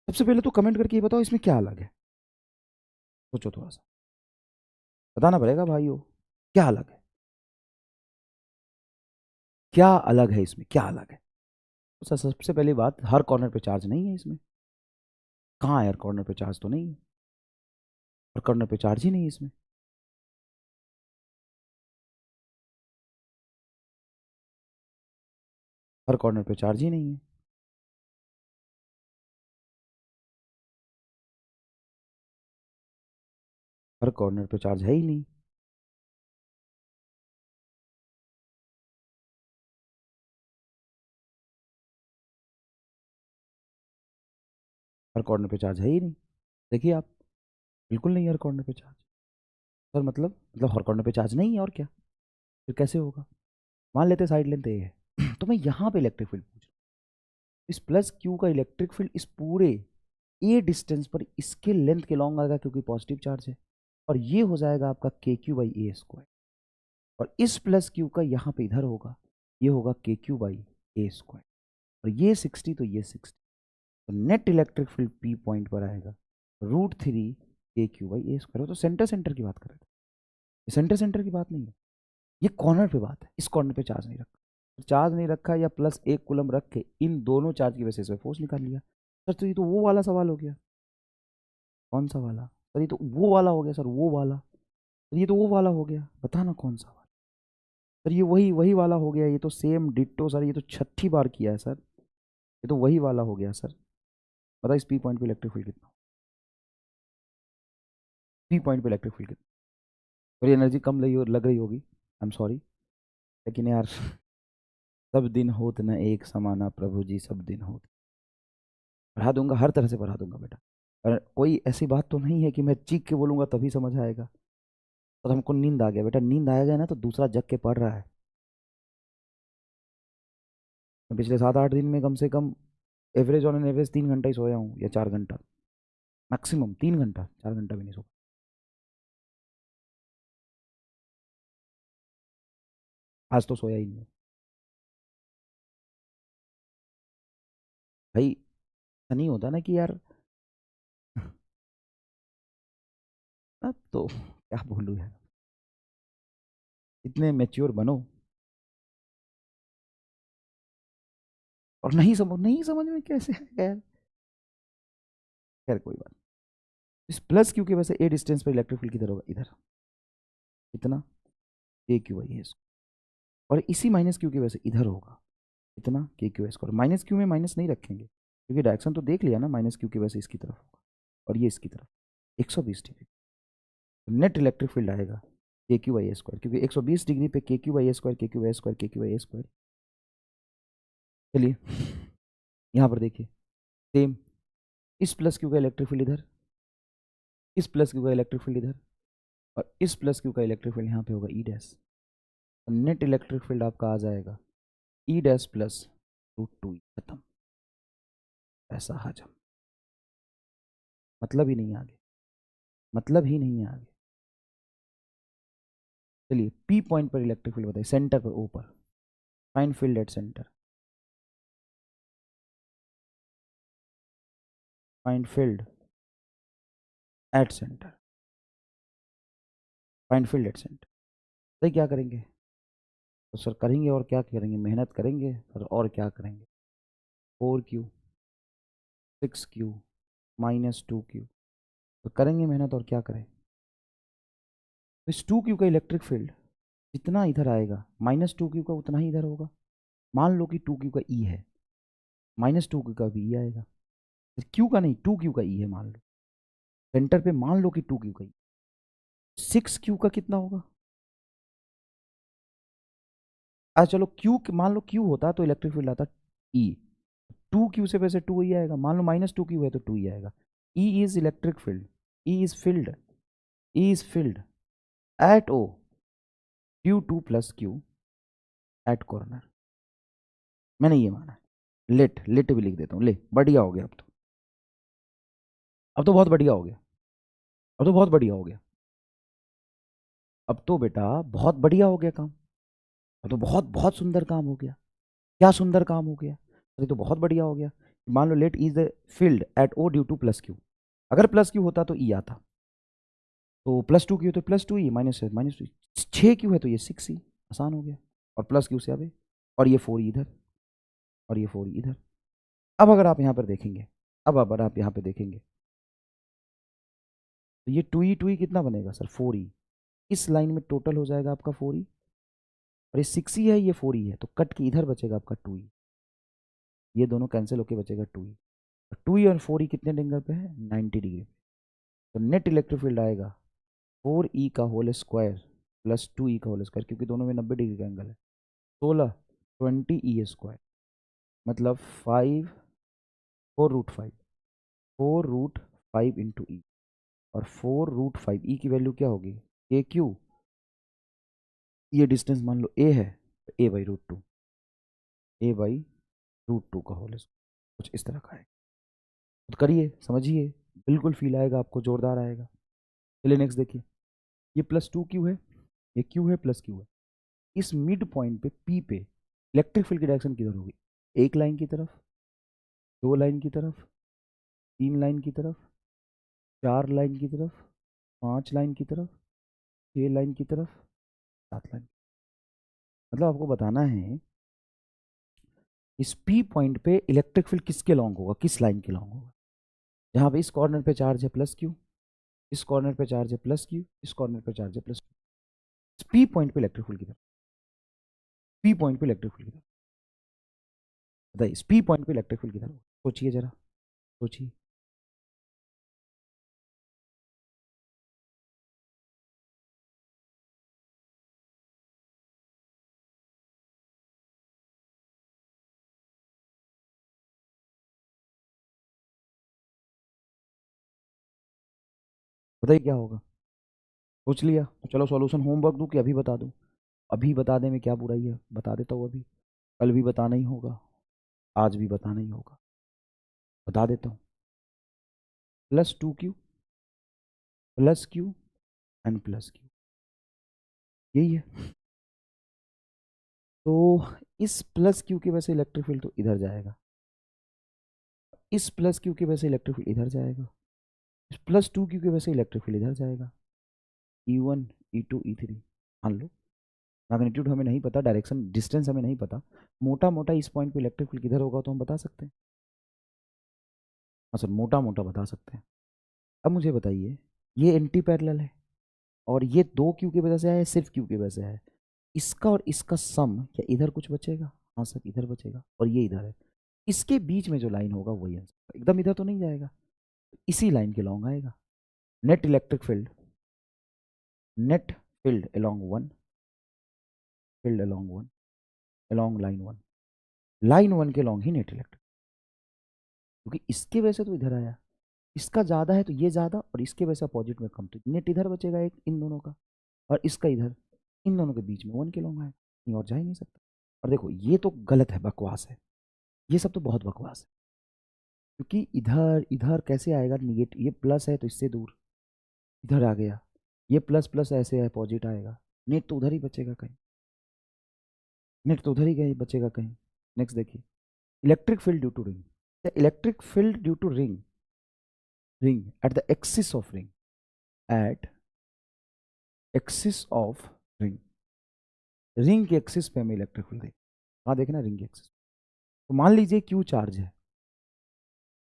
सबसे पहले तो कमेंट करके ये बताओ इसमें क्या अलग है, सोचो थोड़ा सा, बताना पड़ेगा भाइयों क्या अलग है, क्या अलग है इसमें, क्या अलग है। तो सबसे पहली बात, हर कॉर्नर पे चार्ज नहीं है इसमें। कहाँ है, हर कॉर्नर पे चार्ज तो नहीं है, हर कॉर्नर पे चार्ज ही नहीं है इसमें। हर कॉर्नर पे चार्ज ही नहीं है। हर कॉर्नर पे चार्ज है ही नहीं। हर कॉर्नर पे चार्ज है ही नहीं, देखिए आप, बिल्कुल नहीं है हर कॉर्नर पे चार्ज। सर मतलब हर कॉर्नर पे चार्ज नहीं है, और क्या, फिर कैसे होगा। मान लेते साइड लेंथ ए है तो मैं यहाँ पे इलेक्ट्रिक फील्ड पूछ रहा हूँ, इस प्लस क्यू का इलेक्ट्रिक फील्ड इस पूरे ए डिस्टेंस पर इसके लेंथ के लॉन्ग आएगा क्योंकि पॉजिटिव चार्ज है, और ये हो जाएगा आपका के क्यू बाई ए स्क्वायर, और इस प्लस क्यू का यहाँ पे इधर होगा, ये होगा के क्यू बाई ए स्क्वायर, और ये 60 तो ये 60, तो net electric field P point पर आएगा √3 के क्यू बाई ए स्क्वायर। तो सेंटर सेंटर की बात कर रहे थे, ये सेंटर सेंटर की बात नहीं है, ये कॉर्नर पे बात है, इस कॉर्नर पे चार्ज नहीं रखा, चार्ज नहीं रखा या प्लस 1 कूलम रख के इन दोनों चार्ज की वजह से फोर्स निकाल लिया। सर तो ये तो वो वाला सवाल हो गया। कौन सा वाला सर, ये तो वो वाला हो गया सर, वो वाला सर, ये तो वो वाला हो गया, बताना कौन सा वाला। सर ये वही वही वाला हो गया, ये तो सेम डिट्टो सर, ये तो 36 बार किया है सर, ये तो वही वाला हो गया सर। बताओ इस पी पॉइंट पे इलेक्ट्रिक फील्ड कितना, पी पॉइंट पे इलेक्ट्रिक फील्ड कितना। और एनर्जी कम लग रही होगी, आई एम सॉरी, लेकिन यार सब दिन होत न एक समाना प्रभु जी, सब दिन होत। पढ़ा दूंगा, हर तरह से पढ़ा दूंगा बेटा, और कोई ऐसी बात तो नहीं है कि मैं चीख के बोलूंगा तभी समझ आएगा। और हमको नींद आ गया बेटा, नींद आएगा ना तो दूसरा जग के पढ़ रहा है। मैं पिछले 7-8 दिन में कम से कम एवरेज ऑन एन एवरेज 3 घंटा ही सोया हूँ, या 4 घंटा, मैक्सिमम 3 घंटा, 4 घंटा भी नहीं सो। आज तो सोया ही नहीं भाई, ऐसा नहीं होता ना कि यार अब तो क्या बोलूँ यार, इतने मेच्योर बनो, और नहीं समझ में कैसे है यार। खैर कोई बात, इस प्लस क्यू की वजह से ए डिस्टेंस पर इलेक्ट्रिक फील्ड किधर होगा, इधर, इतना के क्यू आई है, और इसी माइनस क्यू की वजह से इधर होगा, इतना के Q S square. Minus Q में माइनस नहीं रखेंगे क्योंकि डायरेक्शन तो देख लिया ना, माइनस क्यू की वजह से इसकी तरफ होगा और ये इसकी तरफ 120 डिग्री, तो नेट इलेक्ट्रिक फील्ड आएगा के क्यू बाई ए स्क्वायर, क्योंकि 120 डिग्री पे के क्यू बाई ए स्क्वायर, के क्यू बाई स्क्वायर, के क्यू बाई ए स्क्वायर। चलिए यहाँ पर देखिए, सेम, इस प्लस क्यू का इलेक्ट्रिक फील्ड इधर, इस प्लस क्यू का इलेक्ट्रिक फील्ड इधर, और इस प्लस क्यू का इलेक्ट्रिक फील्ड यहाँ पे होगा ई डैश, नेट इलेक्ट्रिक फील्ड आपका आ जाएगा ई डैश प्लस √2, खत्म, ऐसा हजम, मतलब ही नहीं आगे, मतलब ही नहीं आगे। चलिए पी पॉइंट पर इलेक्ट्रिक फील्ड बताइए, सेंटर पर, ऊपर, find field at centre, find field at centre, find field at centre. तो क्या करेंगे, तो सर करेंगे और क्या करेंगे, मेहनत करेंगे सर, और क्या करेंगे, 4Q 6Q -2Q, तो करेंगे मेहनत और क्या करें। तो इस 2Q का इलेक्ट्रिक फील्ड जितना इधर आएगा -2Q का उतना ही इधर होगा। मान लो कि 2Q का ई है, -2Q का भी ई आएगा, क्यू का नहीं 2Q का ई है, मान लो सेंटर पे, मान लो कि 2Q का ई, 6Q का कितना होगा। चलो क्यू, मान लो क्यू होता तो इलेक्ट्रिक फील्ड आता ई, 2Q से वैसे 2 ही आएगा, मान लो -2Q है तो 2 ही आएगा। E is electric field, E is field, E is field at O Q2 + Q at corner. मैंने ये माना, लेट भी लिख देता हूँ, ले बढ़िया हो गया, अब तो बहुत बढ़िया हो गया, अब तो बहुत बढ़िया हो गया, अब तो बेटा बहुत बढ़िया हो गया काम, अब तो बहुत बहुत सुंदर काम हो गया। क्या सुंदर काम हो गया, अरे तो बहुत बढ़िया हो गया। मान लो let is the field at O due to plus Q, अगर प्लस क्यू होता तो ई आता, तो प्लस टू क्यू तो plus two E, minus two, 6 Q है तो ये 6 ई, आसान हो गया। और प्लस क्यू से अब और ये 4 इधर, और ये 4 इधर। अब अगर आप यहाँ पर देखेंगे, अब अगर आप यहाँ पे देखेंगे तो ये 2e कितना बनेगा सर, 4e। इस लाइन में टोटल हो जाएगा आपका 4e, और ये 6e है, ये 4e है, तो कट के इधर बचेगा आपका 2e, ये दोनों कैंसिल होके बचेगा 2e। 2e और 4e कितने एंगल पे है, 90 डिग्री। तो नेट इलेक्ट्रिक फील्ड आएगा 4e का होल स्क्वायर प्लस 2e का होल स्क्वायर, क्योंकि दोनों में 90 डिग्री का एंगल है, 16 20e स्क्वायर, मतलब 5 4√5, 4√5 इंटू ई, और 4√5 ई की वैल्यू क्या होगी, के क्यू, ये डिस्टेंस मान लो ए है, तो a/√2, a/√2 का होल स्क्वायर, कुछ इस तरह का है। तो करिए, समझिए, बिल्कुल फील आएगा आपको, जोरदार आएगा। चलिए नेक्स्ट देखिए, ये +2q है, ये q है, प्लस q है। इस मिड पॉइंट पे p पे इलेक्ट्रिक फील्ड की डायरेक्शन किधर होगी, एक लाइन की तरफ, 2 लाइन की तरफ, 3 लाइन की तरफ, 4 लाइन की तरफ, 5 लाइन की तरफ, 6 लाइन की तरफ, 7 लाइन। मतलब आपको बताना है इस P पॉइंट पे इलेक्ट्रिक फील्ड किसके लॉन्ग होगा, किस लाइन के लॉन्ग होगा। जहाँ पे इस कॉर्नर पे चार्ज है प्लस क्यू, इस कॉर्नर पे चार्ज है प्लस क्यू, इस कॉर्नर पे चार्ज है प्लस क्यू। P पॉइंट पे इलेक्ट्रिक फील्ड किधर, P पॉइंट पे इलेक्ट्रिक फील्ड किधर, बताइए इस P पॉइंट पे इलेक्ट्रिक फील्ड किधर होगा, सोचिए जरा, सोचिए। बताइए क्या होगा, सोच लिया तो चलो सॉल्यूशन होमवर्क दूं कि अभी बता दूं, अभी बता दें में क्या बुराई है, बता देता हूँ अभी, कल भी बताना ही होगा, आज भी बताना ही होगा, बता देता हूँ। +2q plus Q and plus Q, यही है। तो इस प्लस क्यू की वजह से इलेक्ट्रिक फील्ड तो इधर जाएगा, इस प्लस क्यू की वजह से इलेक्ट्रिक फील्ड इधर जाएगा, इस +2q की वजह से इलेक्ट्रिक फील्ड इधर जाएगा, E1 E2 E3। मान लो मैग्नीट्यूड हमें नहीं पता, डायरेक्शन डिस्टेंस हमें नहीं पता, मोटा मोटा इस पॉइंट पे इलेक्ट्रिक फील्ड किधर होगा तो हम बता सकते हैं, हाँ सर मोटा मोटा बता सकते हैं। अब मुझे बताइए, ये एंटी पैरेलल है और ये 2q की वजह से है, सिर्फ q की वजह से है, इसका और इसका सम, क्या इधर कुछ बचेगा, हाँ सर इधर बचेगा, और ये इधर है, इसके बीच में जो लाइन होगा वही आंसर, एकदम इधर तो नहीं जाएगा, इसी लाइन के लॉन्ग आएगा। Net electric field, net field along one, field along one, along line one के लॉन्ग ही नेट इलेक्ट्रिक, क्योंकि इसके वजह से तो इधर आया, इसका ज़्यादा है तो ये ज़्यादा, और इसके वजह से अपोजिट में कम, तो नेट इधर बचेगा एक इन दोनों का, और इसका इधर, इन दोनों के बीच में 1 के लॉन्ग आएगा, कहीं और जा ही नहीं सकता। और देखो ये तो गलत है, बकवास है, ये सब तो बहुत बकवास है, क्योंकि इधर इधर कैसे आएगा निगेटिव, ये प्लस है तो इससे दूर इधर आ गया, ये प्लस प्लस ऐसे अपोजिट आएगा, नेट तो उधर ही बचेगा कहीं, नेट तो उधर ही कहीं बचेगा कहीं। नेक्स्ट देखिए, electric field due to ring, electric field due to ring at the axis of ring, at axis of ring, ring के एक्सिस पे हमें इलेक्ट्रिक फील्ड देखें, कहाँ देखना, रिंग के एक्सिस। तो मान लीजिए क्यू चार्ज है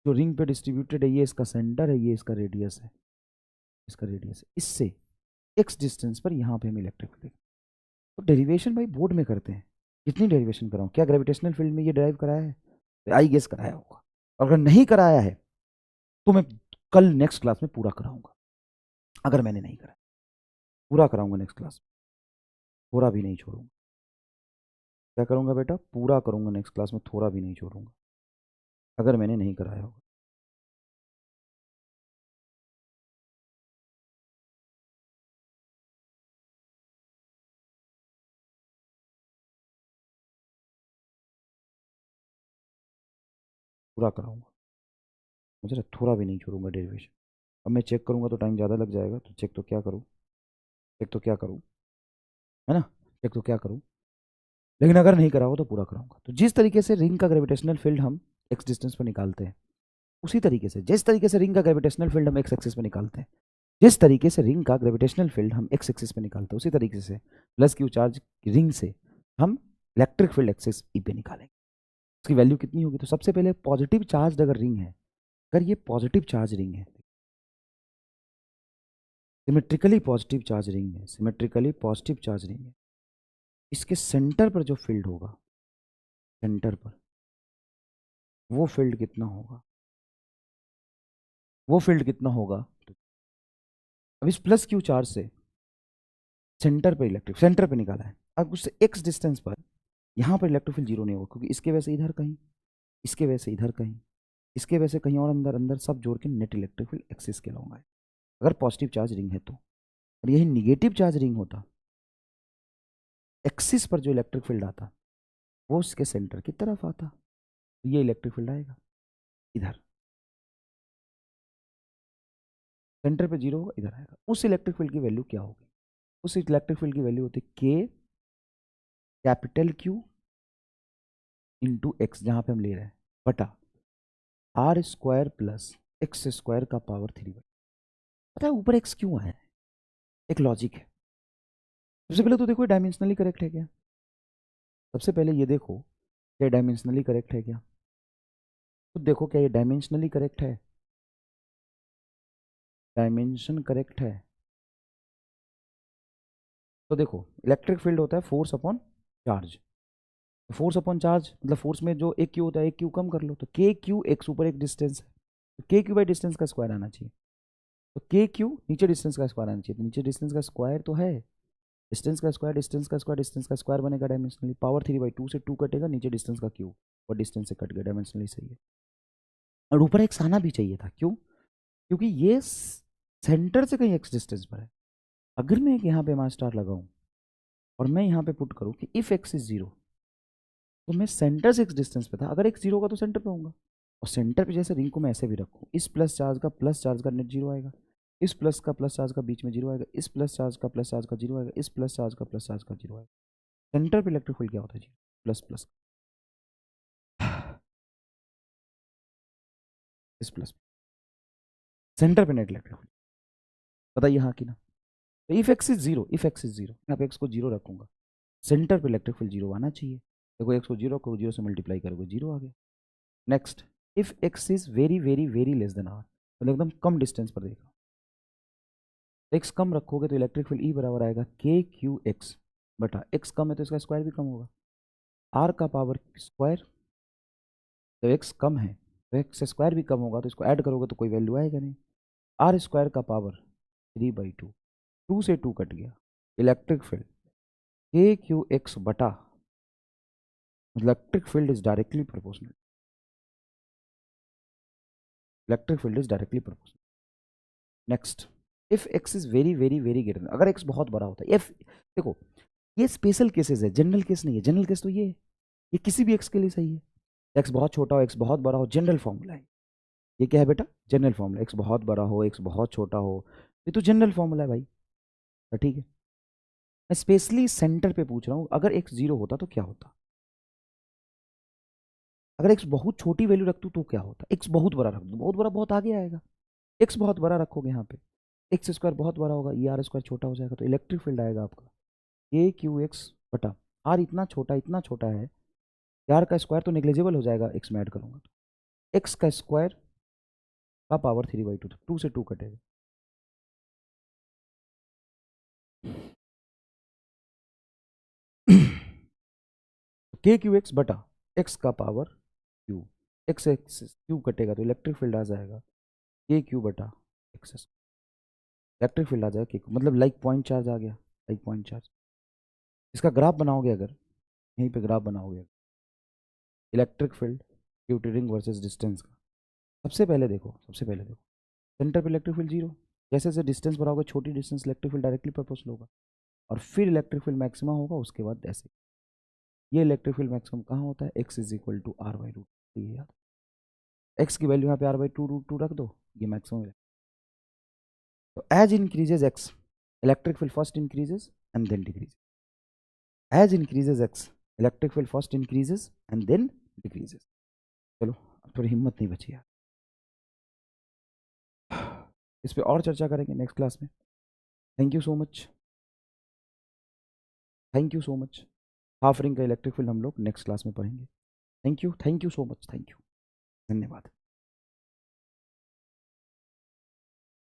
जो रिंग पे डिस्ट्रीब्यूटेड है, ये इसका सेंटर है, ये इसका रेडियस है, इसका रेडियस है, इससे एक्स डिस्टेंस पर यहाँ पे हमें इलेक्ट्रिक फील्ड। तो डेरिवेशन भाई बोर्ड में करते हैं, कितनी डेरिवेशन कराऊँ, क्या ग्रेविटेशनल फील्ड में ये ड्राइव कराया है, आई गेस कराया होगा, और अगर नहीं कराया है तो मैं कल नेक्स्ट क्लास में पूरा कराऊंगा, अगर मैंने नहीं कराया पूरा कराऊंगा नेक्स्ट क्लास में, थोड़ा भी नहीं छोड़ूंगा। क्या करूंगा बेटा, पूरा करूंगा नेक्स्ट क्लास में, थोड़ा भी नहीं छोड़ूंगा, अगर मैंने नहीं कराया होगा। पूरा कराऊंगा, मुझे थोड़ा भी नहीं छोड़ूंगा डेरिवेशन। अब मैं चेक करूंगा तो टाइम ज़्यादा लग जाएगा, तो चेक तो क्या करूँ, चेक तो क्या करूँ, है ना, चेक तो क्या करूँ, लेकिन अगर नहीं कराओ तो पूरा कराऊंगा। तो जिस तरीके से रिंग का ग्रेविटेशनल फील्ड हम एक्स डिस्टेंस पर निकालते हैं, उसी तरीके से जिस तरीके से रिंग का ग्रेविटेशनल फील्ड हम एक्स एक्सिस पे निकालते हैं, जिस तरीके से रिंग का ग्रेविटेशनल फील्ड हम एक्स एक्सिस पे निकालते हैं, उसी तरीके से प्लस क्यू चार्ज रिंग से हम इलेक्ट्रिक फील्ड एक्सिस ई पे निकालेंगे। उसकी वैल्यू कितनी होगी? तो सबसे पहले पॉजिटिव चार्ज अगर रिंग है, अगर ये पॉजिटिव चार्ज रिंग है, सिमेट्रिकली पॉजिटिव चार्ज रिंग है, सिमेट्रिकली पॉजिटिव चार्ज रिंग है, इसके सेंटर पर जो फील्ड होगा, सेंटर पर वो फील्ड कितना होगा, वो फील्ड कितना होगा? अब इस प्लस क्यू चार्ज से सेंटर पर इलेक्ट्रिक, सेंटर पे निकाला है, अब उससे एक्स डिस्टेंस पर यहाँ पर इलेक्ट्रिक फील्ड जीरो नहीं होगा, क्योंकि इसके वजह से इधर कहीं, इसके वजह से इधर कहीं, इसके वजह से कहीं और अंदर अंदर सब जोड़ के नेट इलेक्ट्रिक फील्ड एक्सिस के लॉन्ग आए, अगर पॉजिटिव चार्ज रिंग है तो। और यही निगेटिव चार्ज रिंग होता, एक्सिस पर जो इलेक्ट्रिक फील्ड आता वो उसके सेंटर की तरफ आता, तो ये इलेक्ट्रिक फील्ड आएगा इधर, सेंटर पे जीरो होगा, इधर आएगा। उस इलेक्ट्रिक फील्ड की वैल्यू क्या होगी? उस इलेक्ट्रिक फील्ड की वैल्यू होती है के कैपिटल क्यू इंटू एक्स, जहां पे हम ले रहे हैं, बटा R square plus x square का पावर 3। पता है ऊपर एक्स क्यों आया है? एक लॉजिक है। सबसे पहले तो देखो डायमेंशनली करेक्ट है क्या, सबसे पहले ये देखो क्या डायमेंशनली करेक्ट है क्या, तो देखो क्या ये डायमेंशनली करेक्ट है, डायमेंशन करेक्ट है। तो देखो इलेक्ट्रिक फील्ड होता है force upon charge, force upon charge मतलब फोर्स में जो एक क्यू होता है, एक क्यू कम कर लो, तो के क्यू एक्स ऊपर एक डिस्टेंस है, तो के क्यू बाई डिस्टेंस का स्क्वायर आना चाहिए, तो के क्यू नीचे डिस्टेंस का स्क्वायर आना चाहिए, तो नीचे डिस्टेंस का स्क्वायर तो है, डिस्टेंस का स्क्वायर, डिस्टेंस का स्क्वायर, डिस्टेंस का स्क्वायर बनेगा डायमेंशनली, पावर 3/2 से 2 कटेगा, नीचे डिस्टेंस का क्यू और डिस्टेंस से कट गया, डायमेंशनली सही है। और ऊपर एक्स आना भी चाहिए था, क्यों? क्योंकि ये सेंटर से कहीं एक्स डिस्टेंस पर है। अगर मैं एक यहाँ पे मास स्टार लगाऊं और मैं यहाँ पे पुट करूँ कि इफ एक्स इज जीरो, तो मैं सेंटर से एक्स डिस्टेंस पे था, अगर एक्स जीरो होगा तो सेंटर पे होऊंगा, और सेंटर पे जैसे रिंग को मैं ऐसे भी रखूँ, इस प्लस चार्ज का नेट जीरो आएगा, इस प्लस का प्लस चार्ज का बीच में जीरो आएगा, इस प्लस चार्ज का प्लस चार्ज का जीरो आएगा, इस प्लस चार्ज का प्लस चार्ज का जीरो आएगा। सेंटर पे इलेक्ट्रिक फील्ड क्या होता है जी? प्लस प्लस, इस प्लस, सेंटर पे नेट इलेक्ट्रिक फील्ड, बताइए हाँ कि ना? तो if x is zero, if x is zero, यहाँ पे एक्स को जीरो रखूंगा, सेंटर पे इलेक्ट्रिक फील्ड जीरो आना चाहिए, देखो एक्स को जीरो को जीरो से मल्टीप्लाई करोगे, जीरो आ गया। Next, if x is very very very less than R, मतलब एकदम कम डिस्टेंस पर देखो, एक्स कम रखोगे तो इलेक्ट्रिक फील्ड ई बराबर आएगा के क्यू एक्स बटा, एक्स कम है तो इसका स्क्वायर भी कम होगा, आर का पावर स्क्वायर, तो एक्स कम है तो एक्स स्क्वायर भी कम होगा, तो इसको ऐड करोगे तो कोई वैल्यू आएगा नहीं, आर स्क्वायर का पावर 3/2, 2 से 2 कट गया, इलेक्ट्रिक फील्ड के क्यू एक्स बटा, electric field is directly proportional, electric field is directly proportional. Next, if x is very very very greater, अगर एक्स बहुत बड़ा होता है, इफ देखो ये स्पेशल केसेस है, जनरल केस नहीं है, जनरल केस तो ये किसी भी एक्स के लिए सही है, एक्स बहुत छोटा हो, एक्स बहुत बड़ा हो, जनरल फॉर्मूला है, ये क्या है बेटा? जनरल फॉर्मूला, एक्स बहुत बड़ा हो, एक्स बहुत छोटा हो, ये तो जनरल फॉर्मूला है भाई, तो ठीक है। मैं स्पेशली सेंटर पे पूछ रहा हूँ, अगर एक्स जीरो होता तो क्या होता, अगर एक्स बहुत छोटी वैल्यू रख दूँ तो क्या होता, एक्स बहुत बड़ा रख दूँ, बहुत बड़ा बहुत आगे आएगा, एक्स बहुत बड़ा रखोगे यहाँ पे, एक्स स्क्वायर बहुत बड़ा होगा, ये आर स्क्वायर छोटा हो जाएगा, तो इलेक्ट्रिक फील्ड आएगा आपका के क्यू एक्स बटा, आर इतना छोटा है, आर का स्क्वायर तो निग्लेजिबल हो जाएगा, एक्स में ऐड करूंगा तो एक्स का स्क्वायर का पावर 3/2, 2 से 2 कटेगा, के क्यू एक्स बटा एक्स का power Q, x x Q कटेगा तो इलेक्ट्रिक फील्ड आ जाएगा के क्यू बटा एक्स, इलेक्ट्रिक फील्ड आ जाएगा के, मतलब लाइक पॉइंट चार्ज आ गया, लाइक पॉइंट चार्ज। इसका ग्राफ बनाओगे अगर, यहीं पे ग्राफ बनाओगे electric field tutoring versus distance का, सबसे पहले देखो सेंटर पे इलेक्ट्रिक फील्ड जीरो, जैसे जैसे डिस्टेंस बढ़ाओगे छोटी distance electric field directly proportional होगा, और फिर इलेक्ट्रिक फील्ड मैक्सिमम होगा, उसके बाद ऐसे, ये इलेक्ट्रिक फील्ड मैक्सिमम कहाँ होता है? X is equal to R by root, ये याद, एक्स की वैल्यू यहाँ पे r/2√2 रख दो, ये मैक्सिमम है। तो as increases x, electric field first increases and then decreases, as increases x, electric field first increases and then decreases. चलो थोड़ी हिम्मत नहीं बची यार। इस पे और चर्चा करेंगे नेक्स्ट क्लास में। Thank you so much, thank you so much. Half ring का इलेक्ट्रिक फील्ड हम लोग नेक्स्ट क्लास में पढ़ेंगे। Thank you so much, thank you, धन्यवाद।